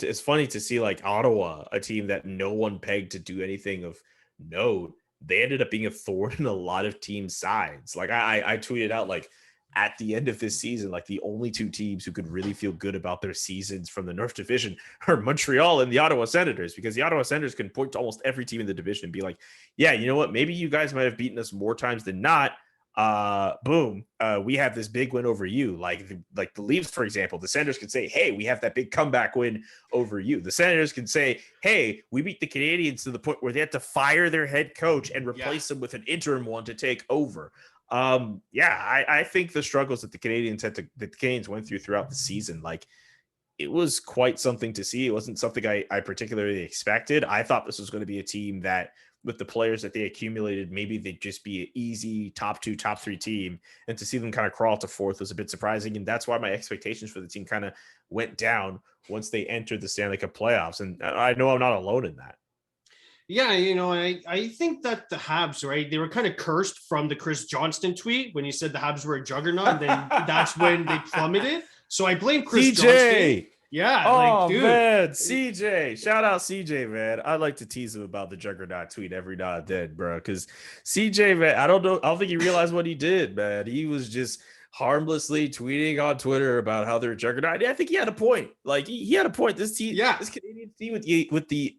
to see like Ottawa, a team that no one pegged to do anything of note. They ended up being a thorn in a lot of teams' sides. Like I tweeted out, like at the end of this season, like the only 2 teams who could really feel good about their seasons from the North Division are Montreal and the Ottawa Senators, because the Ottawa Senators can point to almost every team in the division and be like, yeah, you know what? Maybe you guys might have beaten us more times than not. Boom, we have this big win over you. Like the Leafs, for example, the Senators can say, hey, we have that big comeback win over you. The Senators can say, hey, we beat the Canadiens to the point where they had to fire their head coach and replace him with an interim one to take over. I think the struggles that the Canadiens went throughout the season, like it was quite something to see. It wasn't something I particularly expected. I thought this was going to be a team that, with the players that they accumulated, maybe they'd just be an easy top 2, top 3 team. And to see them kind of crawl to 4th was a bit surprising. And that's why my expectations for the team kind of went down once they entered the Stanley Cup playoffs. And I know I'm not alone in that. Yeah, I think that the Habs, right, they were kind of cursed from the Chris Johnston tweet when he said the Habs were a juggernaut. And then that's when they plummeted. So I blame Chris Johnston. Yeah. Oh, dude. Man. CJ. Shout out CJ, man. I like to tease him about the juggernaut tweet every now and then, bro. Because CJ, man, I don't think he realized what he did, man. He was just harmlessly tweeting on Twitter about how they're a juggernaut. I think he had a point. Like, he had a point. This team, this Canadian team with the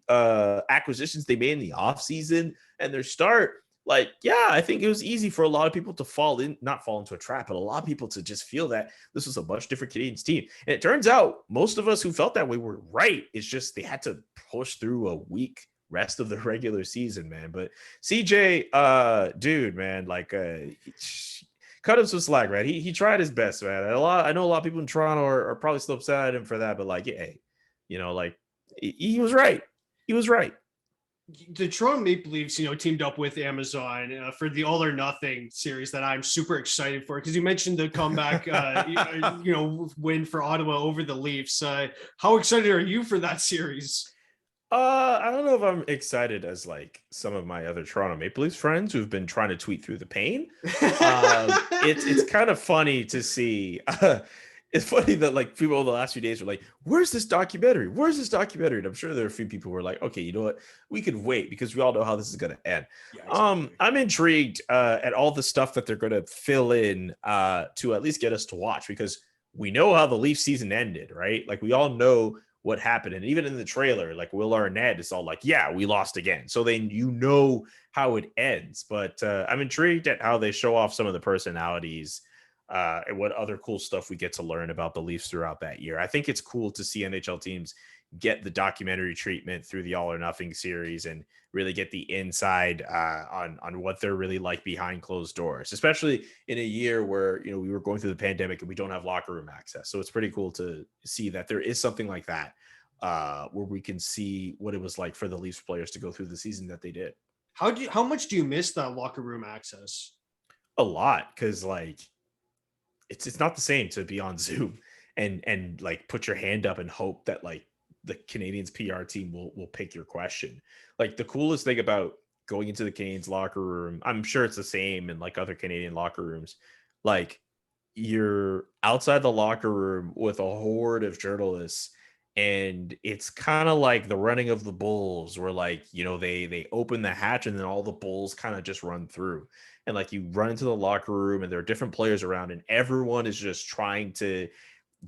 acquisitions they made in the offseason and their start, like, yeah, I think it was easy for a lot of people to not fall into a trap, but a lot of people to just feel that this was a much different Canadiens team. And it turns out most of us who felt that way were right. It's just they had to push through a week rest of the regular season, man. But CJ, dude, man, like, cut him some slack, man. He tried his best, man. I know a lot of people in Toronto are probably still upset at him for that, but like, yeah, hey, like he was right. He was right. The Toronto Maple Leafs, teamed up with Amazon for the All or Nothing series that I'm super excited for, because you mentioned the comeback, win for Ottawa over the Leafs. How excited are you for that series? I don't know if I'm excited as like some of my other Toronto Maple Leafs friends who've been trying to tweet through the pain. It's kind of funny to see. It's funny that like people over the last few days were like, "Where's this documentary? Where's this documentary?" And I'm sure there are a few people who are like, "Okay, you know what? We could wait because we all know how this is going to end." Yeah, exactly. I'm intrigued at all the stuff that they're going to fill in to at least get us to watch, because we know how the Leaf season ended, right? Like we all know what happened. And even in the trailer, like Will Arnett is all like, yeah, we lost again. So then how it ends. But I'm intrigued at how they show off some of the personalities and what other cool stuff we get to learn about the Leafs throughout that year. I think it's cool to see NHL teams get the documentary treatment through the All or Nothing series and really get the inside on what they're really like behind closed doors, especially in a year where we were going through the pandemic and we don't have locker room access. So it's pretty cool to see that there is something like that where we can see what it was like for the Leafs players to go through the season that they did. How much do you miss that locker room access? A lot, because like it's not the same to be on Zoom and like put your hand up and hope that like the Canadiens PR team will pick your question. Like the coolest thing about going into the Canadiens locker room, I'm sure it's the same in like other Canadian locker rooms. Like you're outside the locker room with a horde of journalists, and it's kind of like the running of the bulls where like they open the hatch and then all the bulls kind of just run through, and like you run into the locker room and there are different players around and everyone is just trying to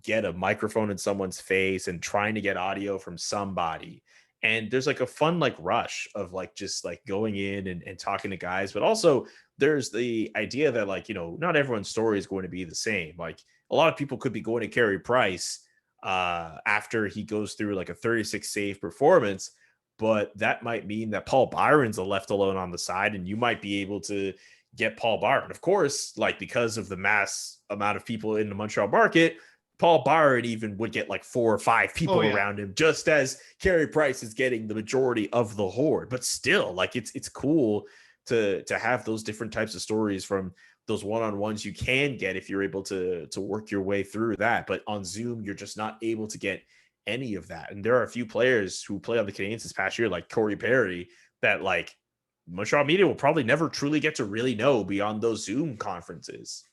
get a microphone in someone's face and trying to get audio from somebody. And there's like a fun like rush of like just like going in and talking to guys, but also there's the idea that like not everyone's story is going to be the same. Like a lot of people could be going to Carey Price after he goes through like a 36 save performance, but that might mean that Paul Byron's left alone on the side and you might be able to get Paul Byron. Of course, like because of the mass amount of people in the Montreal market, Paul Byron even would get like 4 or 5 people around him, just as Carey Price is getting the majority of the horde. But still, like it's cool to have those different types of stories from those one-on-ones you can get if you're able to work your way through that. But on Zoom, you're just not able to get any of that. And there are a few players who play on the Canadiens this past year, like Corey Perry, that like Montreal media will probably never truly get to really know beyond those Zoom conferences.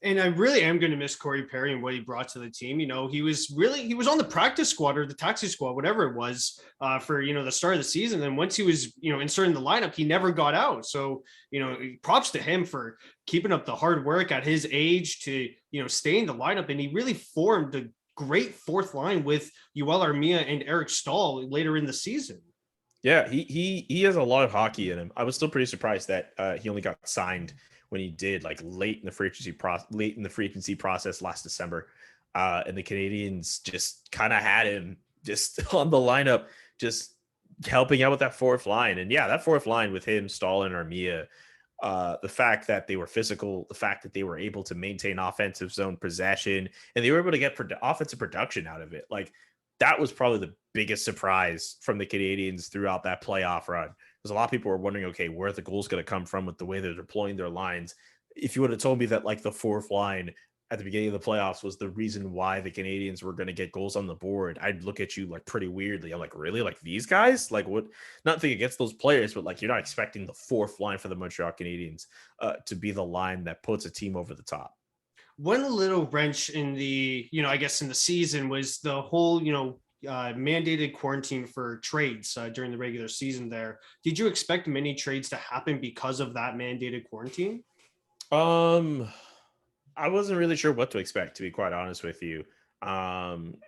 And I really am going to miss Corey Perry and what he brought to the team. He was on the practice squad or the taxi squad, whatever it was, for the start of the season. And once he was inserted in the lineup, he never got out. So props to him for keeping up the hard work at his age to stay in the lineup. And he really formed a great fourth line with Yoel Armia and Eric Staal later in the season. Yeah, he has a lot of hockey in him. I was still pretty surprised that he only got signed when he did, like late in the free agency process last December. And the Canadiens just kind of had him just on the lineup, just helping out with that fourth line. And yeah, that fourth line with him, Staal and Armia, the fact that they were physical, the fact that they were able to maintain offensive zone possession, and they were able to get offensive production out of it. Like that was probably the biggest surprise from the Canadiens throughout that playoff run. Because a lot of people were wondering, okay, where are the goals going to come from with the way they're deploying their lines? If you would have told me that like the fourth line at the beginning of the playoffs was the reason why the Canadiens were going to get goals on the board, I'd look at you like pretty weirdly. I'm like, really? Like these guys? Like what? Nothing against those players, but like you're not expecting the fourth line for the Montreal Canadiens to be the line that puts a team over the top. One little wrench in the, I guess in the season was the whole, mandated quarantine for trades during the regular season there. Did you expect many trades to happen because of that mandated quarantine? I wasn't really sure what to expect, to be quite honest with you.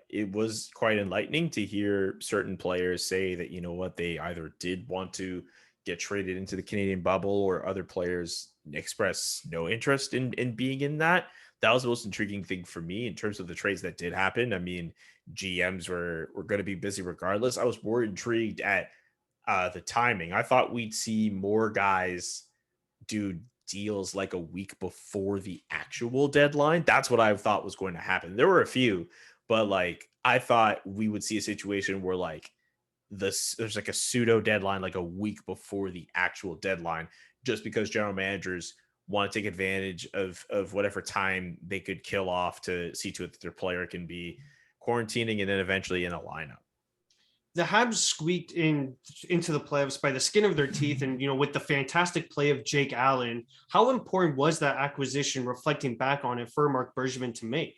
It was quite enlightening to hear certain players say that, what, they either did want to get traded into the Canadian bubble or other players express no interest in being in that. That was the most intriguing thing for me in terms of the trades that did happen. I mean, GMs were going to be busy regardless. I was more intrigued at the timing. I thought we'd see more guys do deals like a week before the actual deadline. That's what I thought was going to happen. There were a few, but like I thought we would see a situation where like there's like a pseudo deadline like a week before the actual deadline, just because general managers want to take advantage of whatever time they could kill off to see to it that their player can be quarantining and then eventually in a lineup. The Habs squeaked into the playoffs by the skin of their teeth, and with the fantastic play of Jake Allen. How important was that acquisition, reflecting back on it, for Mark Bergevin to make?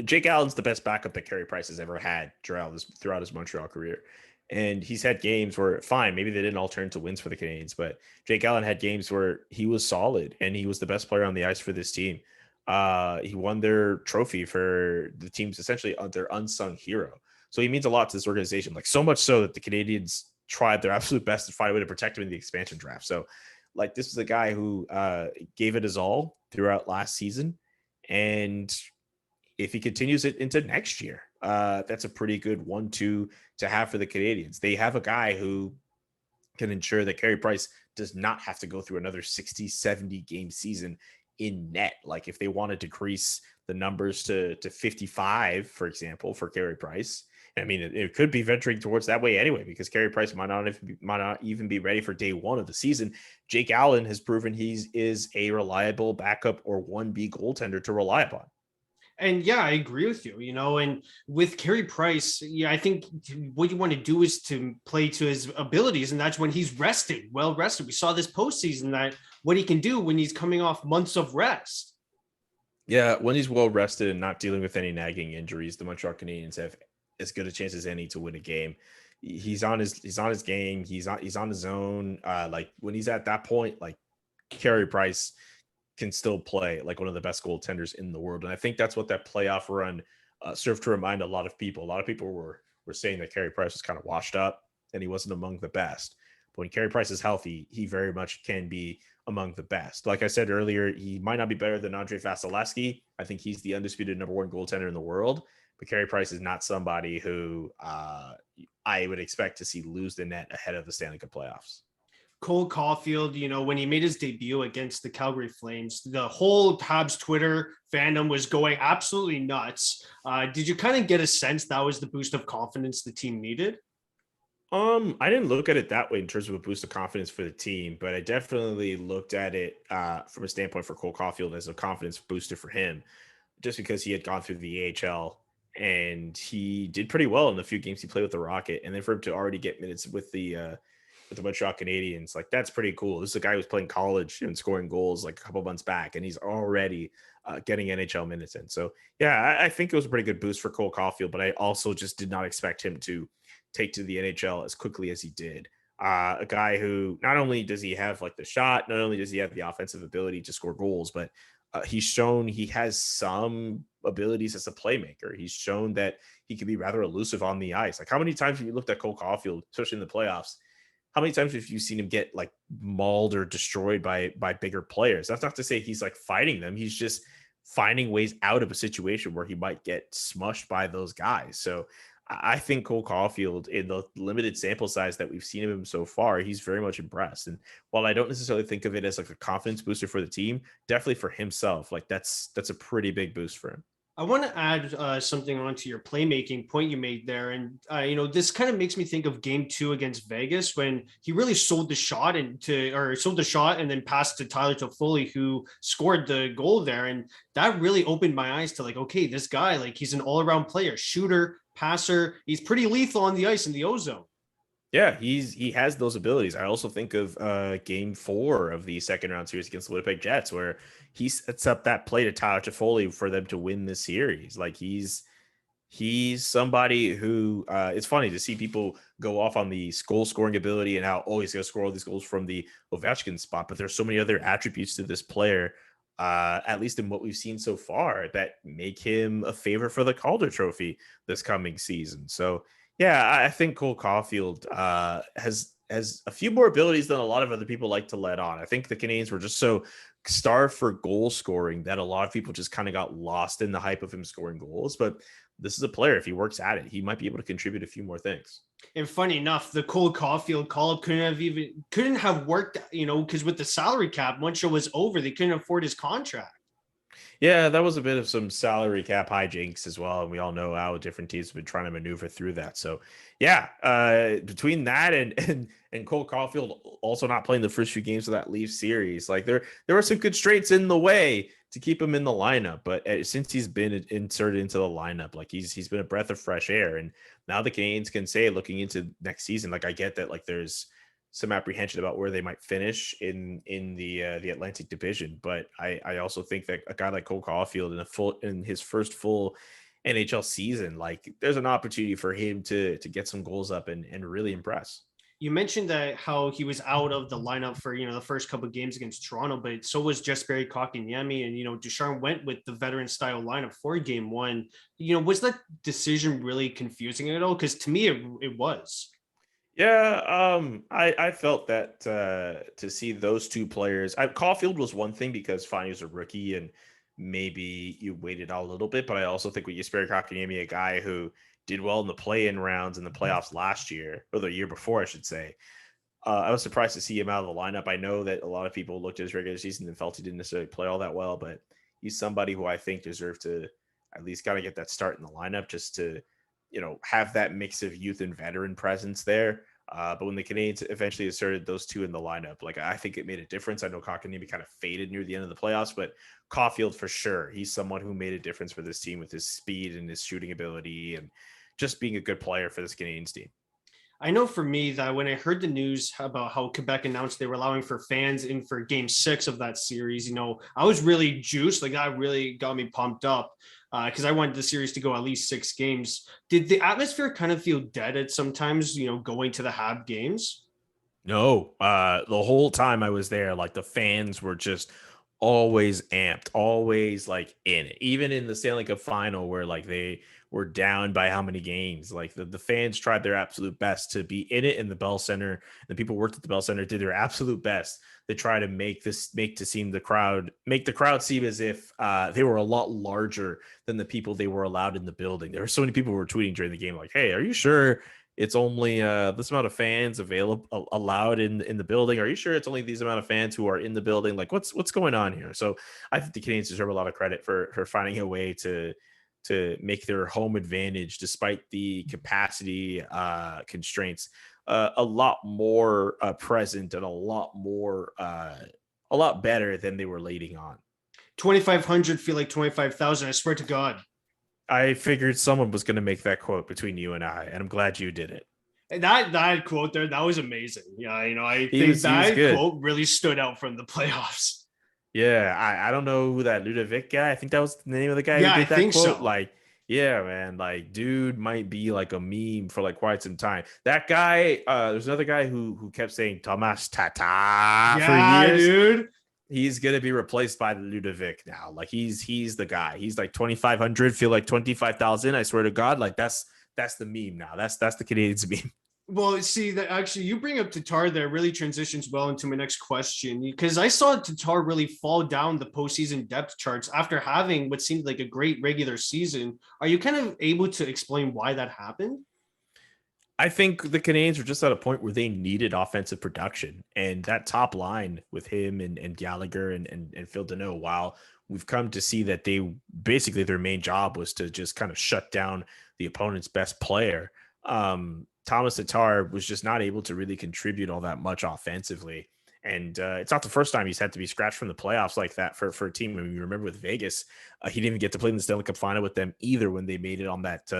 Jake Allen's the best backup that Carey Price has ever had throughout his Montreal career. And he's had games where, fine, maybe they didn't all turn to wins for the Canadiens, but Jake Allen had games where he was solid and he was the best player on the ice for this team. He won their trophy for the team's essentially their unsung hero. So he means a lot to this organization, like so much so that the Canadiens tried their absolute best to find a way to protect him in the expansion draft. So like this is a guy who gave it his all throughout last season. And if he continues it into next year, that's a pretty good 1-2 to have for the Canadiens. They have a guy who can ensure that Carey Price does not have to go through another 60, 70 game season in net. Like if they want to decrease the numbers to 55, for example, for Carey Price, I mean, it could be venturing towards that way anyway, because Carey Price might not even be ready for day one of the season. Jake Allen has proven he is a reliable backup or 1B goaltender to rely upon. And yeah, I agree with you, and with Carey Price, yeah, I think what you want to do is to play to his abilities. And that's when he's well rested. We saw this postseason that what he can do when he's coming off months of rest. Yeah. When he's well rested and not dealing with any nagging injuries, the Montreal Canadiens have as good a chance as any to win a game. He's on his game. He's on his own. Like when he's at that point, like Carey Price can still play like one of the best goaltenders in the world. And I think that's what that playoff run served to remind a lot of people. A lot of people were saying that Carey Price was kind of washed up and he wasn't among the best. But when Carey Price is healthy, he very much can be among the best. Like I said earlier, he might not be better than Andre Vasilevsky. I think he's the undisputed number one goaltender in the world. But Carey Price is not somebody who I would expect to see lose the net ahead of the Stanley Cup playoffs. Cole Caulfield, when he made his debut against the Calgary Flames, the whole Habs Twitter fandom was going absolutely nuts. Did you kind of get a sense that was the boost of confidence the team needed? I didn't look at it that way in terms of a boost of confidence for the team, but I definitely looked at it from a standpoint for Cole Caulfield as a confidence booster for him, just because he had gone through the AHL and he did pretty well in the few games he played with the Rocket, and then for him to already get minutes with the Montreal Canadiens, like that's pretty cool. This is a guy who's playing college and scoring goals like a couple months back, and he's already getting NHL minutes in. So yeah, I think it was a pretty good boost for Cole Caulfield, but I also just did not expect him to take to the NHL as quickly as he did. A guy who not only does he have like the shot, not only does he have the offensive ability to score goals, but he's shown he has some abilities as a playmaker. He's shown that he can be rather elusive on the ice. Like how many times have you looked at Cole Caulfield, especially in the playoffs? How many times have you seen him get like mauled or destroyed by bigger players? That's not to say he's like fighting them. He's just finding ways out of a situation where he might get smushed by those guys. So I think Cole Caulfield, in the limited sample size that we've seen of him so far, he's very much impressed. And while I don't necessarily think of it as like a confidence booster for the team, definitely for himself, like that's a pretty big boost for him. I want to add something onto your playmaking point you made there. And, this kind of makes me think of game 2 against Vegas when he really sold the shot and then passed to Tyler Toffoli, who scored the goal there. And that really opened my eyes to like, okay, this guy, like he's an all around player, shooter, passer. He's pretty lethal on the ice in the ozone. Yeah, he has those abilities. I also think of game 4 of the second round series against the Winnipeg Jets, where he sets up that play to Tyler Toffoli for them to win the series. Like he's somebody who it's funny to see people go off on the goal scoring ability and how he's going to score all these goals from the Ovechkin spot, but there's so many other attributes to this player, at least in what we've seen so far, that make him a favorite for the Calder Trophy this coming season. So yeah, I think Cole Caulfield has has a few more abilities than a lot of other people like to let on. I think the Canadiens were just so starved for goal scoring that a lot of people just kind of got lost in the hype of him scoring goals. But this is a player, if he works at it, he might be able to contribute a few more things. And funny enough, the Cole Caulfield call-up couldn't have worked, because with the salary cap, once it was over, they couldn't afford his contract. Yeah, that was a bit of some salary cap hijinks as well. And we all know how different teams have been trying to maneuver through that. So yeah, between that and Cole Caulfield also not playing the first few games of that Leafs series, like there were some constraints in the way to keep him in the lineup. But since he's been inserted into the lineup, like he's been a breath of fresh air. And now the Canadiens can say, looking into next season, like I get that, like there's some apprehension about where they might finish in the Atlantic Division, but I also think that a guy like Cole Caulfield in his first full NHL season, like there's an opportunity for him to get some goals up and really impress. You mentioned that how he was out of the lineup for the first couple of games against Toronto, but so was Jesperi Kotkaniemi, and Ducharme went with the veteran style lineup for Game 1. Was that decision really confusing at all? Because to me, it was. Yeah, I felt that to see those two players, Caulfield was one thing because fine, he was a rookie and maybe you waited out a little bit, but I also think with Jesperi Kotkaniemi, a guy who did well in the play-in rounds in the playoffs last year, or the year before, I should say. I was surprised to see him out of the lineup. I know that a lot of people looked at his regular season and felt he didn't necessarily play all that well, but he's somebody who I think deserved to at least kind of get that start in the lineup just to, have that mix of youth and veteran presence there. But when the Canadiens eventually asserted those two in the lineup, like I think it made a difference. I know Kotkaniemi kind of faded near the end of the playoffs, but Caulfield for sure, he's someone who made a difference for this team with his speed and his shooting ability and just being a good player for this Canadiens team. I know for me that when I heard the news about how Quebec announced they were allowing for fans in for Game 6 of that series, I was really juiced. Like that really got me pumped up because I wanted the series to go at least 6 games. Did the atmosphere kind of feel dead at sometimes, going to the Hab games? No, the whole time I was there, like the fans were just always amped, always like in it. Even in the Stanley Cup final where like they were down by how many games, like the fans tried their absolute best to be in it in the Bell Center. The people who worked at the Bell Center did their absolute best to try to make the crowd seem as if they were a lot larger than the people they were allowed in the building. There were so many people who were tweeting during the game like, hey, are you sure it's only this amount of fans allowed in the building? Are you sure it's only these amount of fans who are in the building? Like what's going on here? So I think the Canadiens deserve a lot of credit for finding a way to make their home advantage despite the capacity constraints a lot more present and a lot better than they were leading on. 2,500 feel like 25,000. I swear to God. I figured someone was going to make that quote between you and I, and I'm glad you did it. That quote there, that was amazing. Yeah, I think that quote really stood out from the playoffs. Yeah, I don't know who that Ludovic guy. I think that was the name of the guy who did that quote. So. Like, yeah, man, like dude might be like a meme for like quite some time. That guy, there's another guy who kept saying Thomas Tata for years. Dude. He's gonna be replaced by the Ludovic now. Like he's the guy. He's like 2,500, feel like 25,000. I swear to God, like that's the meme now. That's the Canadiens meme. Well, see that actually you bring up Tatar there really transitions well into my next question because I saw Tatar really fall down the postseason depth charts after having what seemed like a great regular season. Are you kind of able to explain why that happened? I think the Canadiens were just at a point where they needed offensive production, and that top line with him and Gallagher and Phil Deneau, while we've come to see that they basically their main job was to just kind of shut down the opponent's best player. Thomas Tatar was just not able to really contribute all that much offensively. And it's not the first time he's had to be scratched from the playoffs like that for a team. I mean, you remember with Vegas, he didn't even get to play in the Stanley Cup final with them either when they made it on that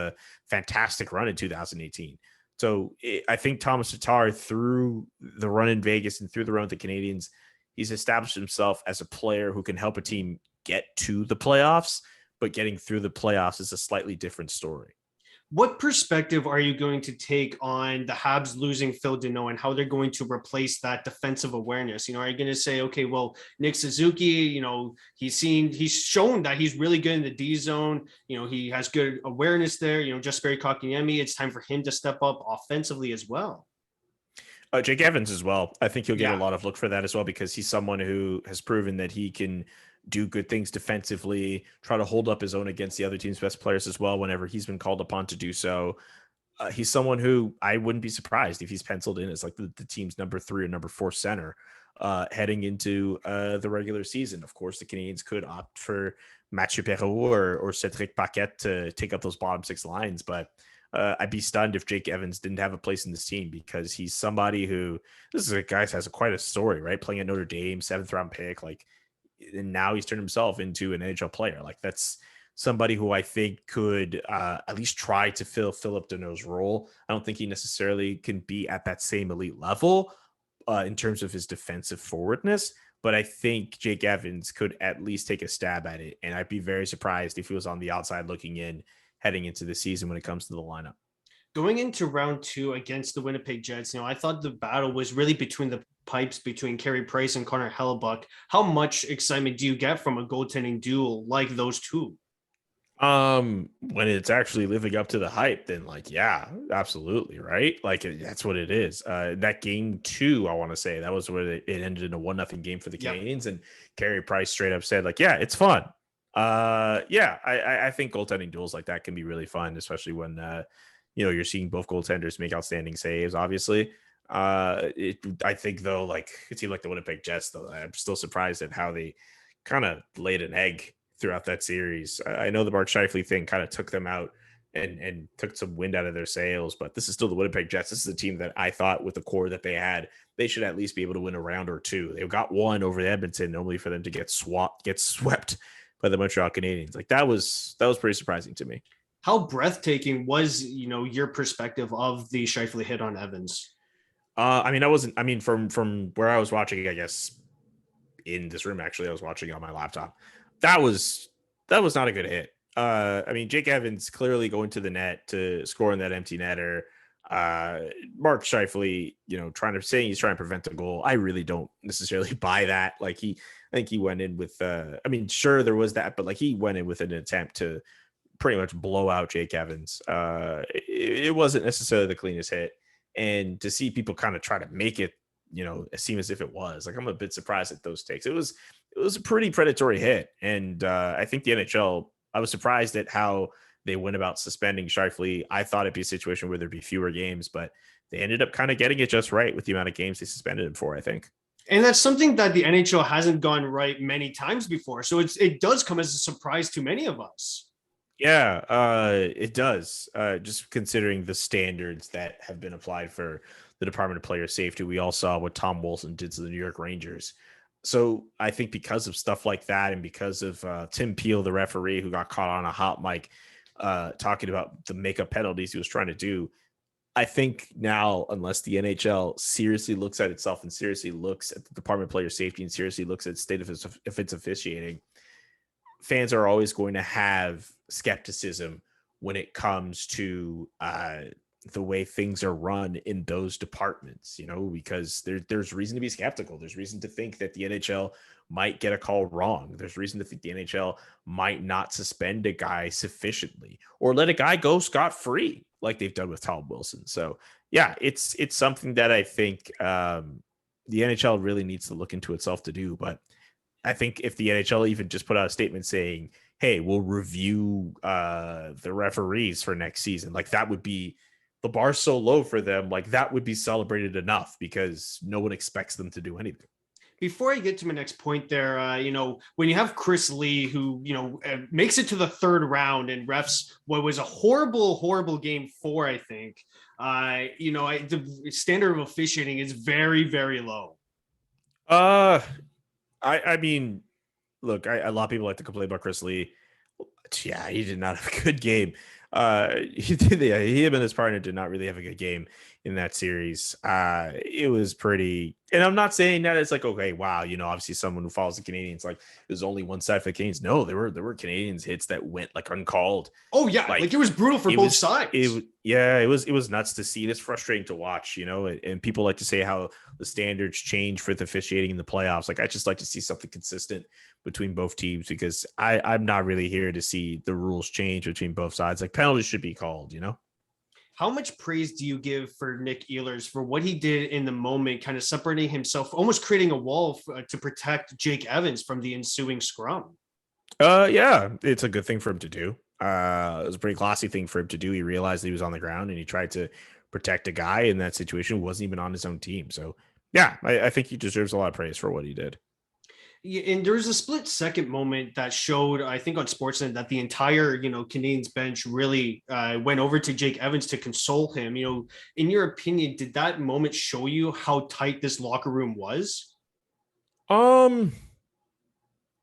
fantastic run in 2018. So I think Thomas Tatar, through the run in Vegas and through the run with the Canadiens, he's established himself as a player who can help a team get to the playoffs, but getting through the playoffs is a slightly different story. What perspective are you going to take on the Habs losing Phil Deneau and how they're going to replace that defensive awareness? Are you going to say, okay, well, Nick Suzuki, he's shown that he's really good in the D zone. He has good awareness there. Jesperi Kotkaniemi, it's time for him to step up offensively as well. Jake Evans as well. I think he'll get a Yeah. lot of look for that as well because he's someone who has proven that he can do good things defensively, try to hold up his own against the other team's best players as well whenever he's been called upon to do so. He's someone who I wouldn't be surprised if he's penciled in as like the team's number 3 or number 4 center heading into the regular season. Of course, the Canadiens could opt for Mathieu Perreault or Cedric Paquette to take up those bottom 6 lines, but I'd be stunned if Jake Evans didn't have a place in this team because he's somebody who this is a guy who has quite a story, right? Playing at Notre Dame, 7th round pick, like, and now he's turned himself into an NHL player. Like that's somebody who I think could at least try to fill Philip Deneau's role. I don't think he necessarily can be at that same elite level in terms of his defensive forwardness, but I think Jake Evans could at least take a stab at it. And I'd be very surprised if he was on the outside looking in heading into the season when it comes to the lineup. Going into round 2 against the Winnipeg Jets, I thought the battle was really between the pipes between Carey Price and Connor Hellebuck. How much excitement do you get from a goaltending duel like those two? When it's actually living up to the hype, then like, yeah, absolutely, right? Like that's what it is. That game 2, I want to say that was where it ended in a 1-0 game for the Canadiens, and Carey Price straight up said like, yeah, it's fun. Yeah, I think goaltending duels like that can be really fun, especially when you're seeing both goaltenders make outstanding saves. Obviously, I think though, like it seemed like the Winnipeg Jets, though, I'm still surprised at how they kind of laid an egg throughout that series. I know the Mark Scheifele thing kind of took them out and took some wind out of their sails, but this is still the Winnipeg Jets. This is a team that I thought with the core that they had, they should at least be able to win a round or 2. They got one over Edmonton, only for them to get swept by the Montreal Canadiens. Like that was pretty surprising to me. How breathtaking was, your perspective of the Scheifele hit on Evans? From where I was watching, I guess in this room, actually, I was watching on my laptop. That was not a good hit. Jake Evans clearly going to the net to score in that empty netter. Mark Scheifele, saying he's trying to prevent a goal. I really don't necessarily buy that. Like I think he went in with, sure there was that, but like he went in with an attempt to pretty much blow out Jake Evans. It wasn't necessarily the cleanest hit, and to see people kind of try to make it, seem as if it was, like I'm a bit surprised at those takes. It was a pretty predatory hit, and I think the NHL. I was surprised at how they went about suspending Scheifele. I thought it'd be a situation where there'd be fewer games, but they ended up kind of getting it just right with the amount of games they suspended him for, I think. And that's something that the NHL hasn't gone right many times before. So it does come as a surprise to many of us. Yeah, it does. Just considering the standards that have been applied for the Department of Player Safety, we all saw what Tom Wilson did to the New York Rangers. So I think because of stuff like that, and because of Tim Peel, the referee who got caught on a hot mic talking about the makeup penalties he was trying to do, I think now, unless the NHL seriously looks at itself and seriously looks at the Department of Player Safety and seriously looks at the state of its officiating, fans are always going to have skepticism when it comes to the way things are run in those departments, because there's reason to be skeptical. There's reason to think that the NHL might get a call wrong. There's reason to think the NHL might not suspend a guy sufficiently or let a guy go scot-free like they've done with Tom Wilson. So yeah, it's something that I think the NHL really needs to look into itself to do. But I think if the NHL even just put out a statement saying, hey, we'll review the referees for next season, like that would be, the bar's so low for them, like that would be celebrated enough because no one expects them to do anything. Before I get to my next point there, when you have Chris Lee, who, makes it to the 3rd round and refs what was a horrible, horrible game 4, I think, the standard of officiating is very, very low. I mean, look, a lot of people like to complain about Chris Lee. Yeah, he did not have a good game. He and his partner did not really have a good game in that series. It was pretty, and I'm not saying that it's like, okay, wow, obviously someone who follows the Canadiens, like there's only one side for the Canadiens. No, there were Canadiens hits that went like uncalled. Oh yeah, like it was brutal for both sides. It was nuts to see. It's frustrating to watch, and people like to say how the standards change for the officiating in the playoffs. Like I just like to see something consistent between both teams because I'm not really here to see the rules change between both sides. Like penalties should be called, How much praise do you give for Nick Ehlers for what he did in the moment, kind of separating himself, almost creating a wall to protect Jake Evans from the ensuing scrum? Yeah, it's a good thing for him to do. It was a pretty classy thing for him to do. He realized he was on the ground and he tried to protect a guy in that situation who wasn't even on his own team. So yeah, I think he deserves a lot of praise for what he did. Yeah, and there was a split second moment that showed, I think, on Sportsnet that the entire, Canadians bench really went over to Jake Evans to console him. In your opinion, did that moment show you how tight this locker room was? Um,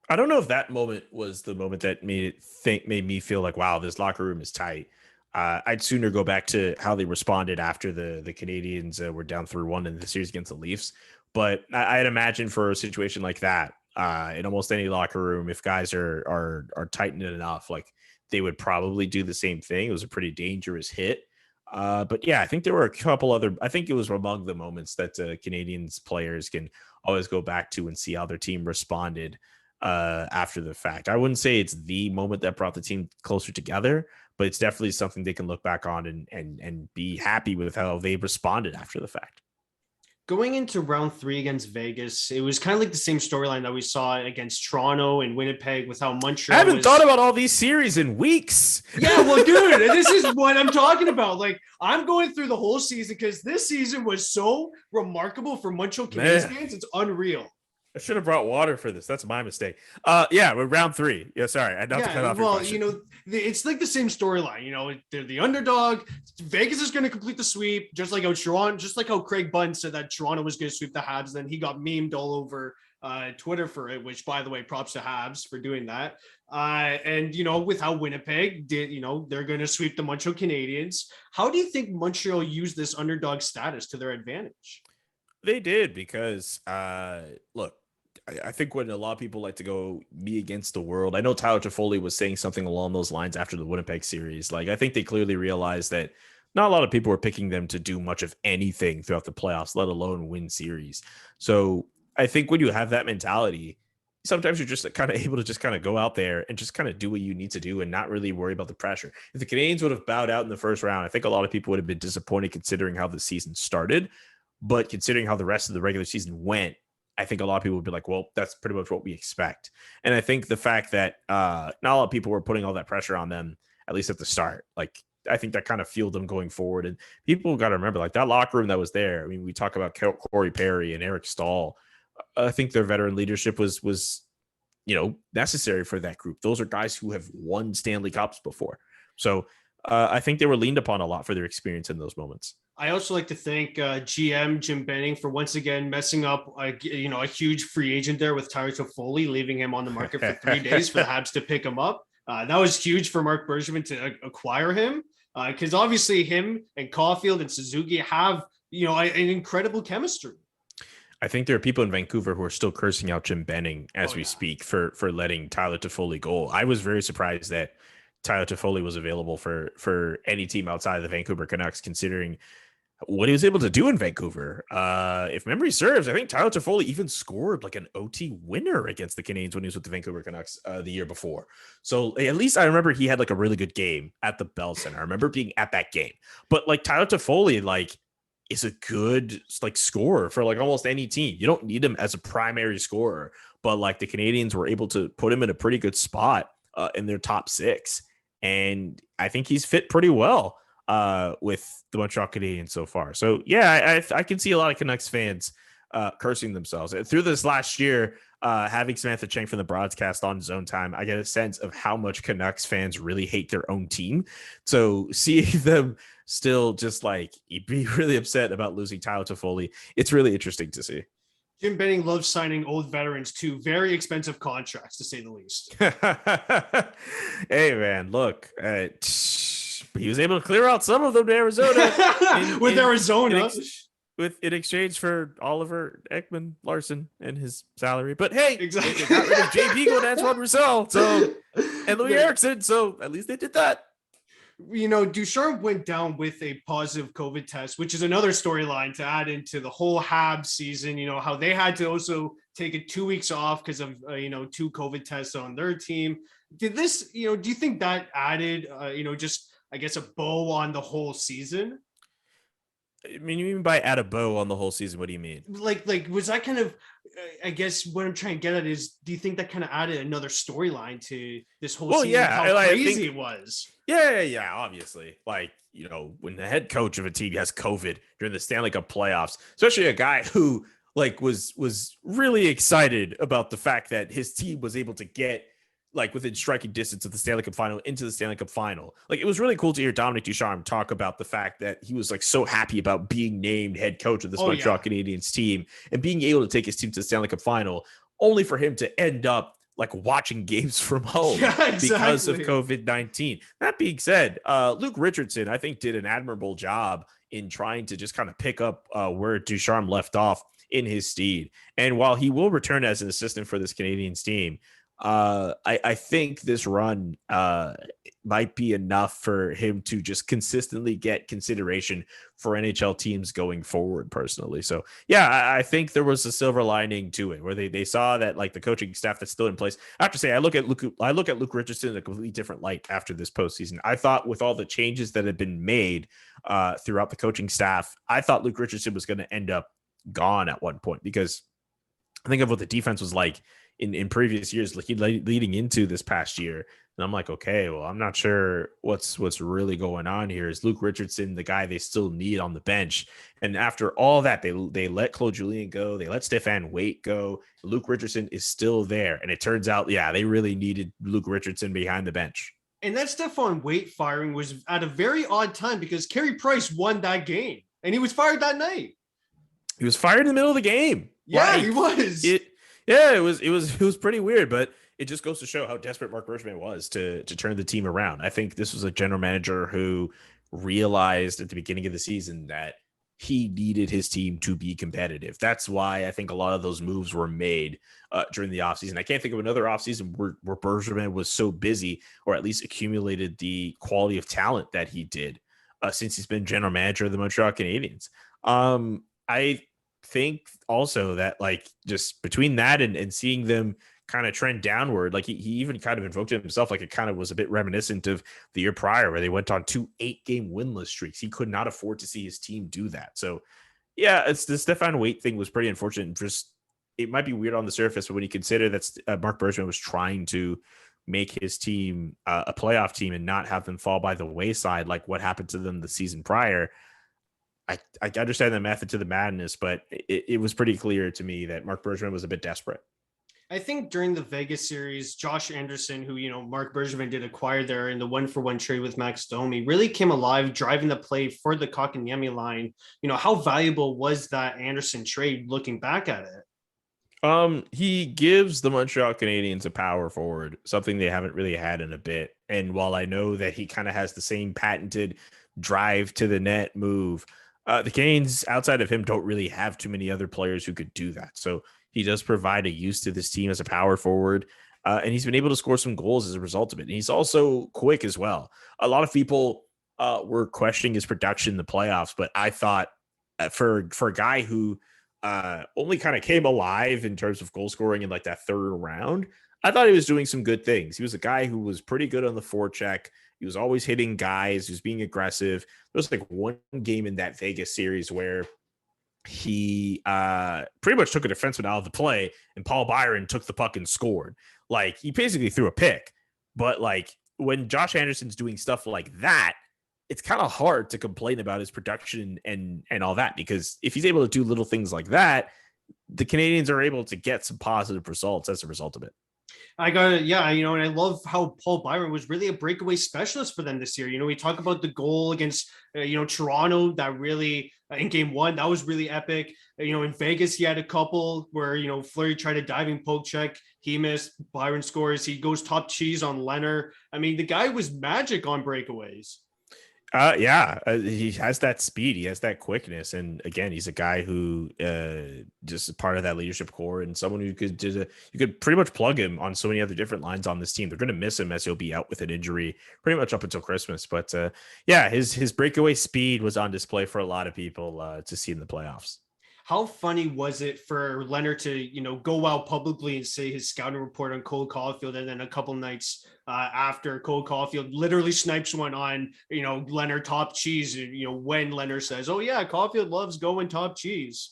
I don't know if that moment was the moment that made me feel like, wow, this locker room is tight. I'd sooner go back to how they responded after the Canadians were down 3-1 in the series against the Leafs. But I'd imagine for a situation like that, in almost any locker room, if guys are tightened enough, like they would probably do the same thing. It was a pretty dangerous hit. But yeah, I think there were a couple other. I think it was among the moments that Canadians players can always go back to and see how their team responded after the fact. I wouldn't say it's the moment that brought the team closer together, but it's definitely something they can look back on and be happy with how they responded after the fact. Going into round 3 against Vegas, it was kind of like the same storyline that we saw against Toronto and Winnipeg with how Montreal. I haven't thought about all these series in weeks. Yeah, well, dude, this is what I'm talking about. Like, I'm going through the whole season because this season was so remarkable for Montreal Canadiens fans. It's unreal. I should have brought water for this. That's my mistake. Yeah, we're round 3. Yeah, sorry. I not to cut off your question. It's like the same storyline. They're the underdog. Vegas is going to complete the sweep, just like how Craig Bunn said that Toronto was going to sweep the Habs. Then he got memed all over Twitter for it, which, by the way, props to Habs for doing that. And with how Winnipeg did, they're going to sweep the Montreal Canadiens. How do you think Montreal used this underdog status to their advantage? They did because, look, I think when a lot of people like to go me against the world, I know Tyler Toffoli was saying something along those lines after the Winnipeg series. Like, I think they clearly realized that not a lot of people were picking them to do much of anything throughout the playoffs, let alone win series. So I think when you have that mentality, sometimes you're just kind of able to just kind of go out there and just kind of do what you need to do and not really worry about the pressure. If the Canadiens would have bowed out in the first round, I think a lot of people would have been disappointed considering how the season started. But considering how the rest of the regular season went, I think a lot of people would be like, well, that's pretty much what we expect. And I think the fact that not a lot of people were putting all that pressure on them, at least at the start, like I think that kind of fueled them going forward. And people got to remember, like that locker room that was there. I mean, we talk about Corey Perry and Eric Stahl. I think their veteran leadership was necessary for that group. Those are guys who have won Stanley Cups before. So I think they were leaned upon a lot for their experience in those moments. I also like to thank GM Jim Benning for once again messing up, a huge free agent there with Tyler Toffoli, leaving him on the market for 3 days for the Habs to pick him up. That was huge for Mark Bergevin to acquire him because obviously him and Caulfield and Suzuki have, an incredible chemistry. I think there are people in Vancouver who are still cursing out Jim Benning as we speak for letting Tyler Toffoli go. I was very surprised that Tyler Toffoli was available for any team outside of the Vancouver Canucks, considering what he was able to do in Vancouver. If memory serves, I think Tyler Toffoli even scored like an OT winner against the Canadiens when he was with the Vancouver Canucks the year before. So at least I remember he had like a really good game at the Bell Center. I remember being at that game. But like Tyler Toffoli, like, is a good like scorer for like almost any team. You don't need him as a primary scorer, but like the Canadiens were able to put him in a pretty good spot in their top 6. And I think he's fit pretty well with the Montreal Canadiens so far. So yeah, I can see a lot of Canucks fans cursing themselves through this last year. Having Samantha Cheng from the broadcast on Zone Time, I get a sense of how much Canucks fans really hate their own team. So seeing them still just like be really upset about losing Tyler Toffoli, it's really interesting to see. Jim Benning loves signing old veterans to very expensive contracts, to say the least. Hey, man, look, he was able to clear out some of them to Arizona. Arizona. In exchange for Oliver Ekman-Larsson and his salary. But hey, exactly. They got rid of JP and Antoine Roussel and Louis Erickson, so at least they did that. Ducharme went down with a positive COVID test, which is another storyline to add into the whole Habs season. How they had to also take it 2 weeks off because of, 2 COVID tests on their team. Did this, do you think that added, just I guess, a bow on the whole season. I mean, you mean by add a bow on the whole season? What do you mean? Like was that kind of, I guess what I'm trying to get at is, do you think that kind of added another storyline to this whole Well, season, yeah, how I crazy think, it was? yeah, obviously. Like, when the head coach of a team has COVID during the Stanley Cup playoffs, especially a guy who like was really excited about the fact that his team was able to get like within striking distance of the Stanley Cup final into the Stanley Cup final. Like, it was really cool to hear Dominic Ducharme talk about the fact that he was like so happy about being named head coach of this Montreal Canadiens team and being able to take his team to the Stanley Cup final, only for him to end up like watching games from home because of COVID-19. That being said, Luke Richardson, I think, did an admirable job in trying to just kind of pick up where Ducharme left off in his steed. And while he will return as an assistant for this Canadiens team, I think this run might be enough for him to just consistently get consideration for NHL teams going forward, personally. So, yeah, I think there was a silver lining to it where they saw that like the coaching staff that's still in place. I have to say, I look at Luke Richardson in a completely different light after this postseason. I thought with all the changes that had been made throughout the coaching staff, I thought Luke Richardson was going to end up gone at one point, because I think of what the defense was like in previous years, like leading into this past year. And I'm like, okay, well, I'm not sure what's really going on here. Is Luke Richardson the guy they still need on the bench? And after all that, they let Claude Julien go. They let Stéphane Waite go. Luke Richardson is still there. And it turns out, yeah, they really needed Luke Richardson behind the bench. And that Stéphane Waite firing was at a very odd time, because Carey Price won that game and he was fired that night. He was fired in the middle of the game. Yeah, he was. It was pretty weird, but it just goes to show how desperate Marc Bergevin was to turn the team around. I think this was a general manager who realized at the beginning of the season that he needed his team to be competitive. That's why I think a lot of those moves were made during the offseason. I can't think of another offseason where Bergevin was so busy, or at least accumulated the quality of talent that he did since he's been general manager of the Montreal Canadiens. I think also that like just between that and seeing them kind of trend downward, like he even kind of invoked it himself, like it kind of was a bit reminiscent of the year prior where they went on 2 8-game winless streaks. He could not afford to see his team do that. So yeah, it's the Stéphane Waite thing was pretty unfortunate. Just it might be weird on the surface, but when you consider that Marc Bergevin was trying to make his team a playoff team and not have them fall by the wayside like what happened to them the season prior, I understand the method to the madness, but it was pretty clear to me that Marc Bergevin was a bit desperate. I think during the Vegas series, Josh Anderson, who, Marc Bergevin did acquire there in the 1-for-1 trade with Max Domi, really came alive, driving the play for the Kotkaniemi line. How valuable was that Anderson trade looking back at it? He gives the Montreal Canadiens a power forward, something they haven't really had in a bit. And while I know that he kind of has the same patented drive to the net move, the Canes, outside of him, don't really have too many other players who could do that. So he does provide a use to this team as a power forward, and he's been able to score some goals as a result of it. And he's also quick as well. A lot of people were questioning his production in the playoffs, but I thought for a guy who only kind of came alive in terms of goal scoring in like that third round, I thought he was doing some good things. He was a guy who was pretty good on the forecheck. He was always hitting guys. He was being aggressive. There was like one game in that Vegas series where he pretty much took a defenseman out of the play, and Paul Byron took the puck and scored. Like, he basically threw a pick. But like when Josh Anderson's doing stuff like that, it's kind of hard to complain about his production and all that, because if he's able to do little things like that, the Canadiens are able to get some positive results as a result of it. And I love how Paul Byron was really a breakaway specialist for them this year. We talk about the goal against, Toronto that really in game 1, that was really epic. In Vegas, he had a couple where, Fleury tried a diving poke check. He missed. Byron scores. He goes top cheese on Leonard. I mean, the guy was magic on breakaways. He has that speed. He has that quickness. And again, he's a guy who just part of that leadership core, and someone who you could pretty much plug him on so many other different lines on this team. They're going to miss him as he'll be out with an injury pretty much up until Christmas. But his breakaway speed was on display for a lot of people to see in the playoffs. how funny was it for Leonard to, go out publicly and say his scouting report on Cole Caulfield, and then a couple nights after, Cole Caulfield literally snipes one on, Leonard top cheese, when Leonard says, oh yeah, Caulfield loves going top cheese.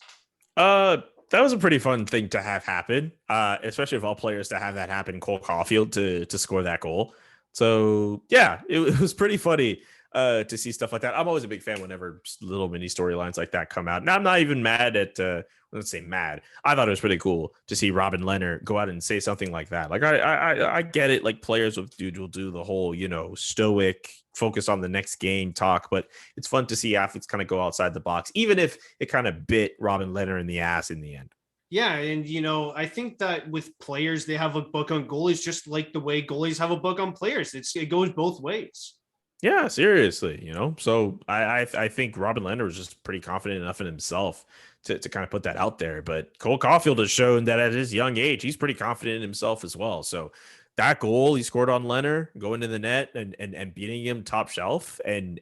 That was a pretty fun thing to have happen, especially of all players to have that happen. Cole Caulfield to score that goal. So yeah, it was pretty funny to see stuff like that. I'm always a big fan whenever little mini storylines like that come out. Now I'm not even mad at let's say mad. I thought it was pretty cool to see Robin Leonard go out and say something like that. Like I get it. Like players will do the whole stoic focus on the next game talk, but it's fun to see athletes kind of go outside the box, even if it kind of bit Robin Leonard in the ass in the end. Yeah, and I think that with players, they have a book on goalies, just like the way goalies have a book on players. It goes both ways. Yeah, seriously, So I think Robin Leonard was just pretty confident enough in himself to kind of put that out there. But Cole Caulfield has shown that at his young age, he's pretty confident in himself as well. So that goal he scored on Leonard, going to the net and beating him top shelf and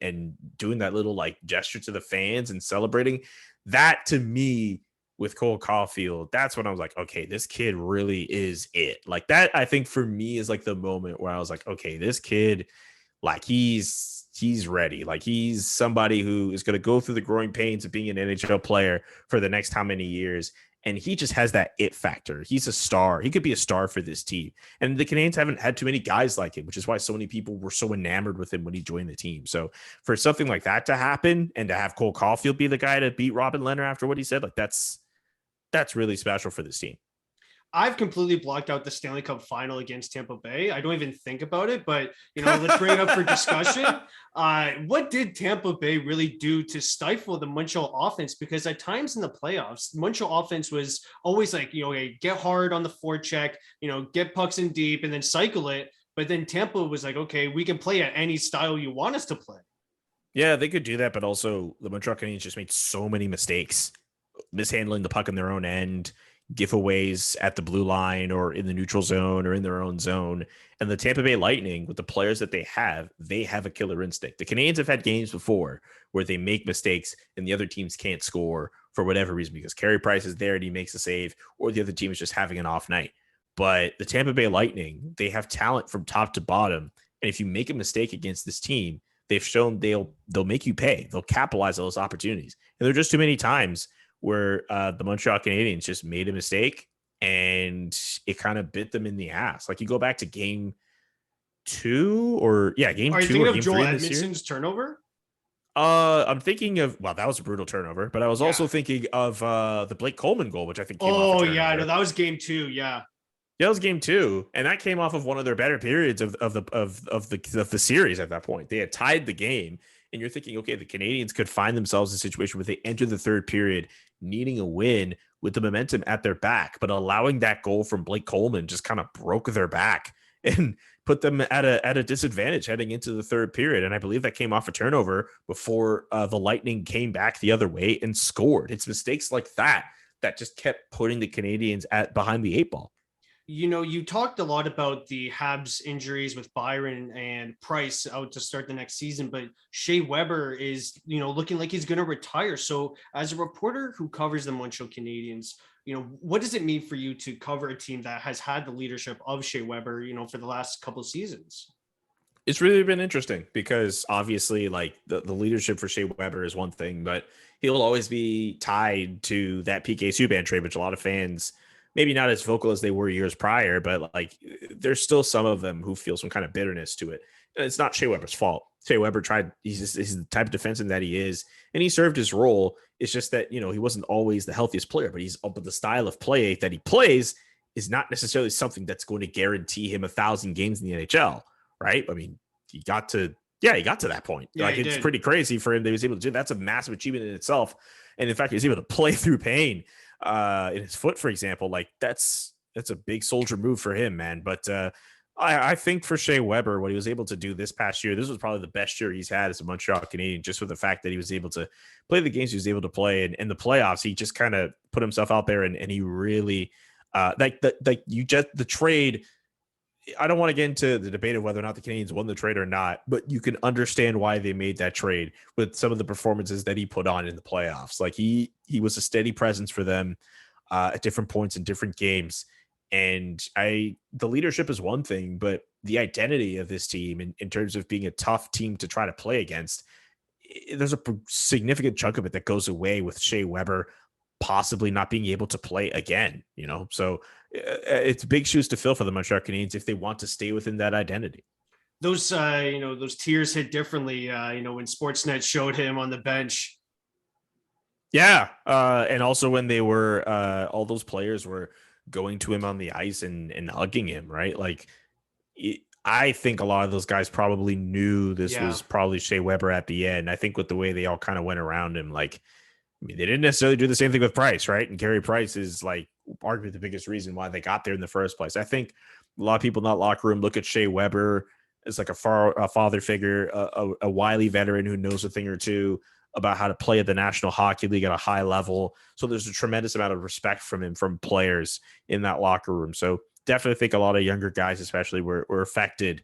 doing that little like gesture to the fans and celebrating, that to me with Cole Caulfield, that's when I was like, okay, this kid really is it. Like that, I think for me is like the moment where I was like, okay, this kid, like he's ready. Like he's somebody who is going to go through the growing pains of being an NHL player for the next how many years. And he just has that it factor. He's a star. He could be a star for this team. And the Canadiens haven't had too many guys like him, which is why so many people were so enamored with him when he joined the team. So for something like that to happen and to have Cole Caulfield be the guy to beat Robin Leonard after what he said, like that's really special for this team. I've completely blocked out the Stanley Cup final against Tampa Bay. I don't even think about it, but let's bring it up for discussion. What did Tampa Bay really do to stifle the Montreal offense? Because at times in the playoffs, Montreal offense was always like, get hard on the forecheck, get pucks in deep and then cycle it. But then Tampa was like, okay, we can play at any style you want us to play. Yeah, they could do that, but also the Montreal Canadiens just made so many mistakes, mishandling the puck in their own end, giveaways at the blue line or in the neutral zone or in their own zone. And the Tampa Bay Lightning, with the players that they have a killer instinct. The Canadiens have had games before where they make mistakes and the other teams can't score for whatever reason, because Carey Price is there and he makes a save, or the other team is just having an off night. But the Tampa Bay Lightning, they have talent from top to bottom. And if you make a mistake against this team, they've shown they'll make you pay. They'll capitalize on those opportunities. And there are just too many times where the Montreal Canadiens just made a mistake and it kind of bit them in the ass. Like you go back to game 2 or game 2 or game 3 this year. Turnover? I'm thinking of, well, that was a brutal turnover, but I was also thinking of the Blake Coleman goal, which I think came off a turnover. Yeah, no, that was game 2. Yeah. Yeah, it was game 2, and that came off of one of their better periods of the series at that point. They had tied the game, and you're thinking, okay, the Canadiens could find themselves in a situation where they enter the third period needing a win with the momentum at their back, but allowing that goal from Blake Coleman just kind of broke their back and put them at a disadvantage heading into the third period. And I believe that came off a turnover before the Lightning came back the other way and scored. It's mistakes like that just kept putting the Canadiens behind the 8 ball. You talked a lot about the Habs injuries with Byron and Price out to start the next season, but Shea Weber is, looking like he's going to retire. So as a reporter who covers the Montreal Canadiens, what does it mean for you to cover a team that has had the leadership of Shea Weber, for the last couple of seasons? It's really been interesting because obviously like the leadership for Shea Weber is one thing, but he'll always be tied to that PK Subban trade, which a lot of fans, maybe not as vocal as they were years prior, but like there's still some of them who feel some kind of bitterness to it. And it's not Shea Weber's fault. Shea Weber tried, he's the type of defenseman that he is, and he served his role. It's just that, he wasn't always the healthiest player, but the style of play that he plays is not necessarily something that's going to guarantee him 1,000 games in the NHL, right? I mean, he got to that point. Yeah, like it's pretty crazy for him that he was able to do. That's a massive achievement in itself. And in fact, he was able to play through pain in his foot, for example. Like that's a big soldier move for him, man. But I think for Shea Weber, what he was able to do this past year, this was probably the best year he's had as a Montreal Canadian, just for the fact that he was able to play the games he was able to play. And in the playoffs, he just kind of put himself out there and he really the trade, I don't want to get into the debate of whether or not the Canadiens won the trade or not, but you can understand why they made that trade with some of the performances that he put on in the playoffs. Like he was a steady presence for them at different points in different games. And the leadership is one thing, but the identity of this team in terms of being a tough team to try to play against, there's a significant chunk of it that goes away with Shea Weber possibly not being able to play again, So it's big shoes to fill for the Montreal Canadiens if they want to stay within that identity. Those, those tears hit differently, when Sportsnet showed him on the bench. Yeah. And also when they were, all those players were going to him on the ice and hugging him, right? Like, I think a lot of those guys probably knew this was probably Shea Weber at the end. I think with the way they all kind of went around him, like, I mean, they didn't necessarily do the same thing with Price, right? And Carey Price is like arguably the biggest reason why they got there in the first place. I think a lot of people in that locker room look at Shea Weber as like a father figure, a wily veteran who knows a thing or two about how to play at the National Hockey League at a high level. So there's a tremendous amount of respect from him, from players in that locker room. So definitely think a lot of younger guys, especially, were affected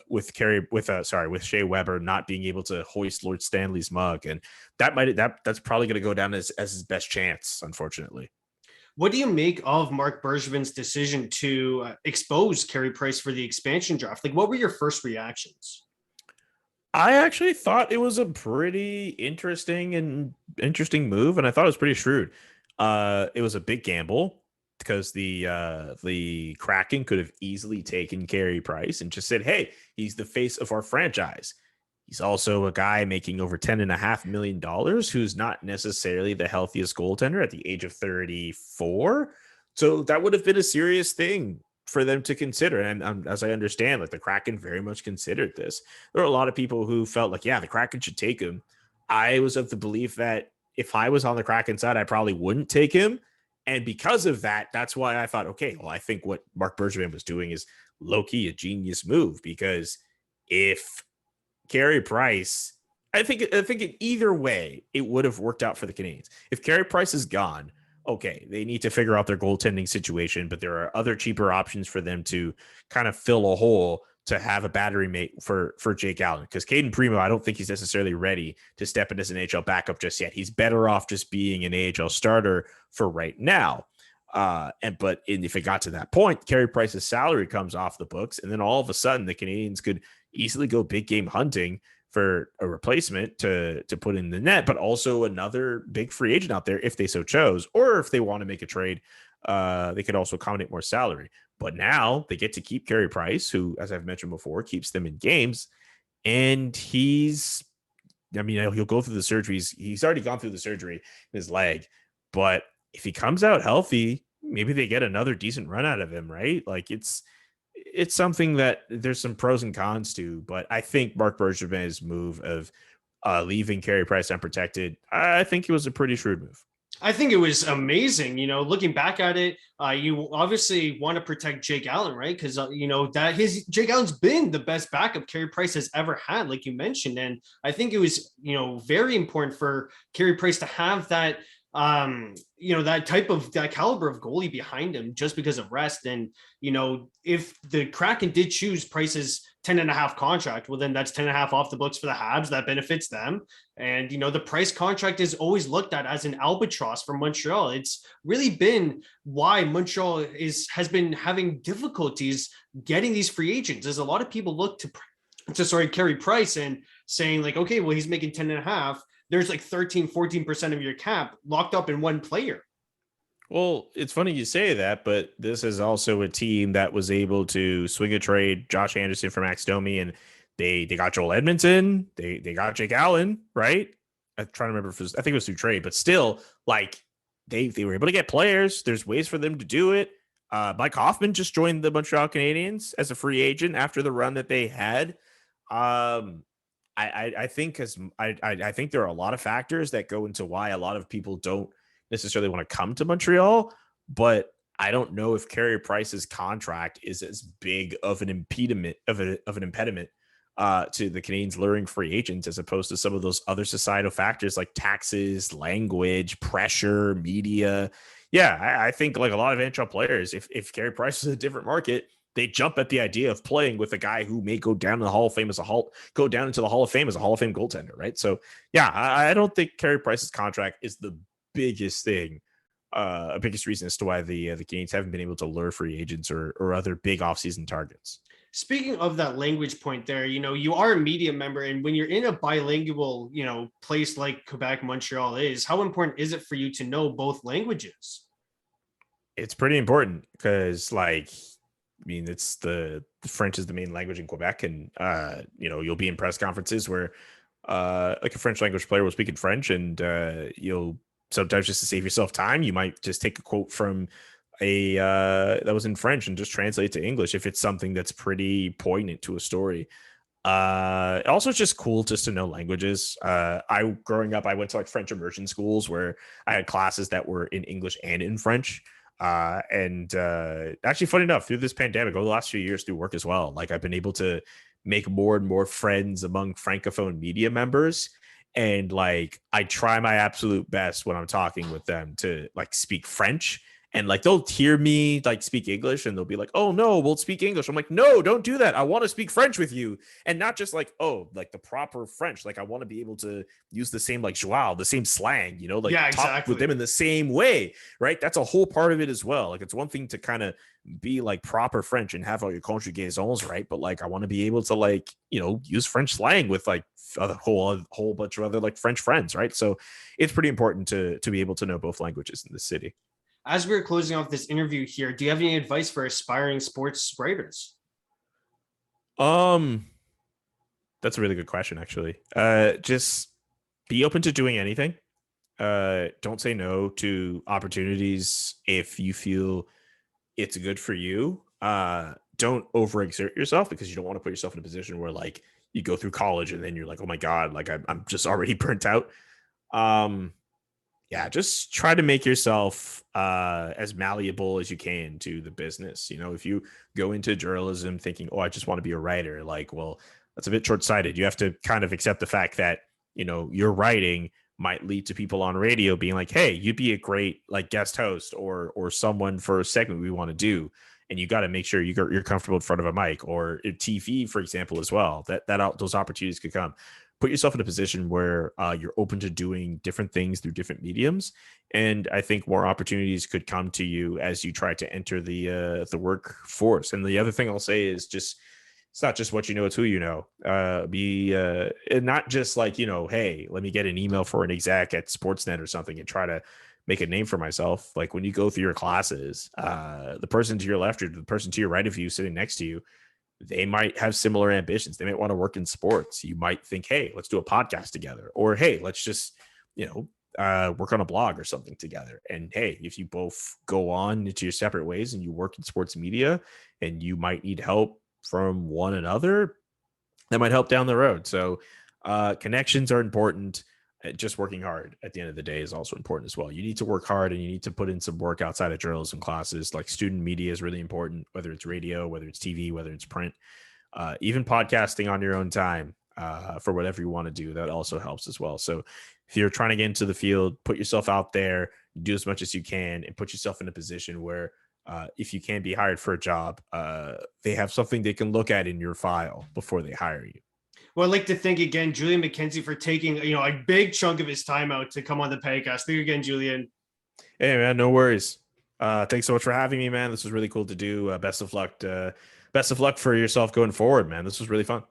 with Shea Weber not being able to hoist Lord Stanley's mug, and that's probably going to go down as his best chance, unfortunately. What do you make of Marc Bergevin's decision to expose Carey Price for the expansion draft? Like, what were your first reactions? I actually thought it was a pretty interesting move, and I thought it was pretty shrewd. It was a big gamble because the Kraken could have easily taken Carey Price and just said, hey, he's the face of our franchise. He's also a guy making over $10.5 million who's not necessarily the healthiest goaltender at the age of 34. So that would have been a serious thing for them to consider. And as I understand, like, the Kraken very much considered this. There were a lot of people who felt like, yeah, the Kraken should take him. I was of the belief that if I was on the Kraken side, I probably wouldn't take him. And because of that, that's why I thought, okay, well, I think what Marc Bergevin was doing is low-key a genius move, because if Carey Price, I think in either way, it would have worked out for the Canadiens. If Carey Price is gone, okay, they need to figure out their goaltending situation, but there are other cheaper options for them to kind of fill a hole to have a battery mate for Jake Allen. Because Caden Primo, I don't think he's necessarily ready to step in as an AHL backup just yet. He's better off just being an AHL starter for right now. But if it got to that point, Carey Price's salary comes off the books, and then all of a sudden the Canadiens could easily go big game hunting for a replacement to put in the net, but also another big free agent out there if they so chose, or if they want to make a trade, they could also accommodate more salary. But now they get to keep Carey Price, who, as I've mentioned before, keeps them in games. And he'll go through the surgeries. He's already gone through the surgery in his leg, but if he comes out healthy, maybe they get another decent run out of him, right? Like, it's something that there's some pros and cons to, but I think Marc Bergevin's move of leaving Carey Price unprotected, I think it was a pretty shrewd move. I think it was amazing. Looking back at it, you obviously want to protect Jake Allen, right? Because Jake Allen's been the best backup Carey Price has ever had, like you mentioned, and I think it was very important for Carey Price to have that that caliber of goalie behind him just because of rest. And, if the Kraken did choose Price's 10.5 contract, well, then that's 10.5 off the books for the Habs. That benefits them. And, the Price contract is always looked at as an albatross for Montreal. It's really been why Montreal has been having difficulties getting these free agents. There's a lot of people look to Carey Price and saying, like, okay, well, he's making 10.5. There's like 13-14% of your cap locked up in one player. Well, it's funny you say that, but this is also a team that was able to swing a trade Josh Anderson for Max Domi, and they got Joel Edmondson, they got Jake Allen, right? I'm trying to remember I think it was through trade, but still, like, they were able to get players. There's ways for them to do it. Mike Hoffman just joined the Montreal Canadiens as a free agent after the run that they had. I think I think there are a lot of factors that go into why a lot of people don't necessarily want to come to Montreal, but I don't know if Carey Price's contract is as big of an impediment of an impediment to the Canadiens luring free agents as opposed to some of those other societal factors like taxes, language, pressure, media. Yeah, I think like a lot of NHL players, if Carey Price is a different market, they jump at the idea of playing with a guy who may go down in the Hall of Fame go down into the Hall of Fame as a Hall of Fame goaltender, right? So yeah, I don't think Carey Price's contract is the biggest thing, biggest reason as to why the Canadiens haven't been able to lure free agents or other big offseason targets. Speaking of that language point there, you are a media member, and when you're in a bilingual, place like Quebec, Montreal is, how important is it for you to know both languages? It's pretty important because, like, I mean, it's the French is the main language in Quebec, and you'll be in press conferences where like a French language player will speak in French, and you'll sometimes, just to save yourself time, you might just take a quote from a that was in French and just translate to English if it's something that's pretty poignant to a story. Also, it's just cool just to know languages. Growing up, I went to like French immersion schools where I had classes that were in English and in French. Actually, funny enough, through this pandemic, over the last few years through work as well, like I've been able to make more and more friends among Francophone media members. And like, I try my absolute best when I'm talking with them to like speak French, and like they'll hear me like speak English and they'll be like, oh no, we'll speak English. I'm like, no, don't do that. I want to speak French with you. And not just like, oh, like the proper French. Like I want to be able to use the same like joie, the same slang, like Yeah, talk exactly. with them in the same way. Right. That's a whole part of it as well. Like it's one thing to kind of be like proper French and have all your conjugaisons right. But like I want to be able to like, use French slang with like a whole bunch of other like French friends. Right. So it's pretty important to be able to know both languages in the city. As we're closing off this interview here, do you have any advice for aspiring sports writers? That's a really good question, actually. Just be open to doing anything. Don't say no to opportunities if you feel it's good for you. Don't overexert yourself, because you don't want to put yourself in a position where like you go through college and then you're like, oh my God, like I'm just already burnt out. Yeah, just try to make yourself as malleable as you can to the business. If you go into journalism thinking, oh, I just want to be a writer, like, well, that's a bit short-sighted. You have to kind of accept the fact that, your writing might lead to people on radio being like, hey, you'd be a great like guest host or someone for a segment we want to do. And you got to make sure you're comfortable in front of a mic, or TV, for example, as well, that those opportunities could come. Put yourself in a position where you're open to doing different things through different mediums. And I think more opportunities could come to you as you try to enter the workforce. And the other thing I'll say is just, it's not just what you know, it's who you know. Not just like, hey, let me get an email for an exec at Sportsnet or something and try to make a name for myself. Like when you go through your classes, the person to your left or the person to your right of you sitting next to you, they might have similar ambitions. They might want to work in sports. You might think, hey, let's do a podcast together, or hey, let's just, work on a blog or something together. And hey, if you both go on into your separate ways and you work in sports media and you might need help from one another, that might help down the road. So connections are important. Just working hard at the end of the day is also important as well. You need to work hard and you need to put in some work outside of journalism classes. Like student media is really important, whether it's radio, whether it's TV, whether it's print, even podcasting on your own time for whatever you want to do. That also helps as well. So if you're trying to get into the field, put yourself out there, do as much as you can, and put yourself in a position where if you can be hired for a job, they have something they can look at in your file before they hire you. Well, I'd like to thank again Julian McKenzie for taking a big chunk of his time out to come on the Pagcast. Thank you again, Julian. Hey man, no worries. Thanks so much for having me, man. This was really cool to do. Best of luck for yourself going forward, man. This was really fun.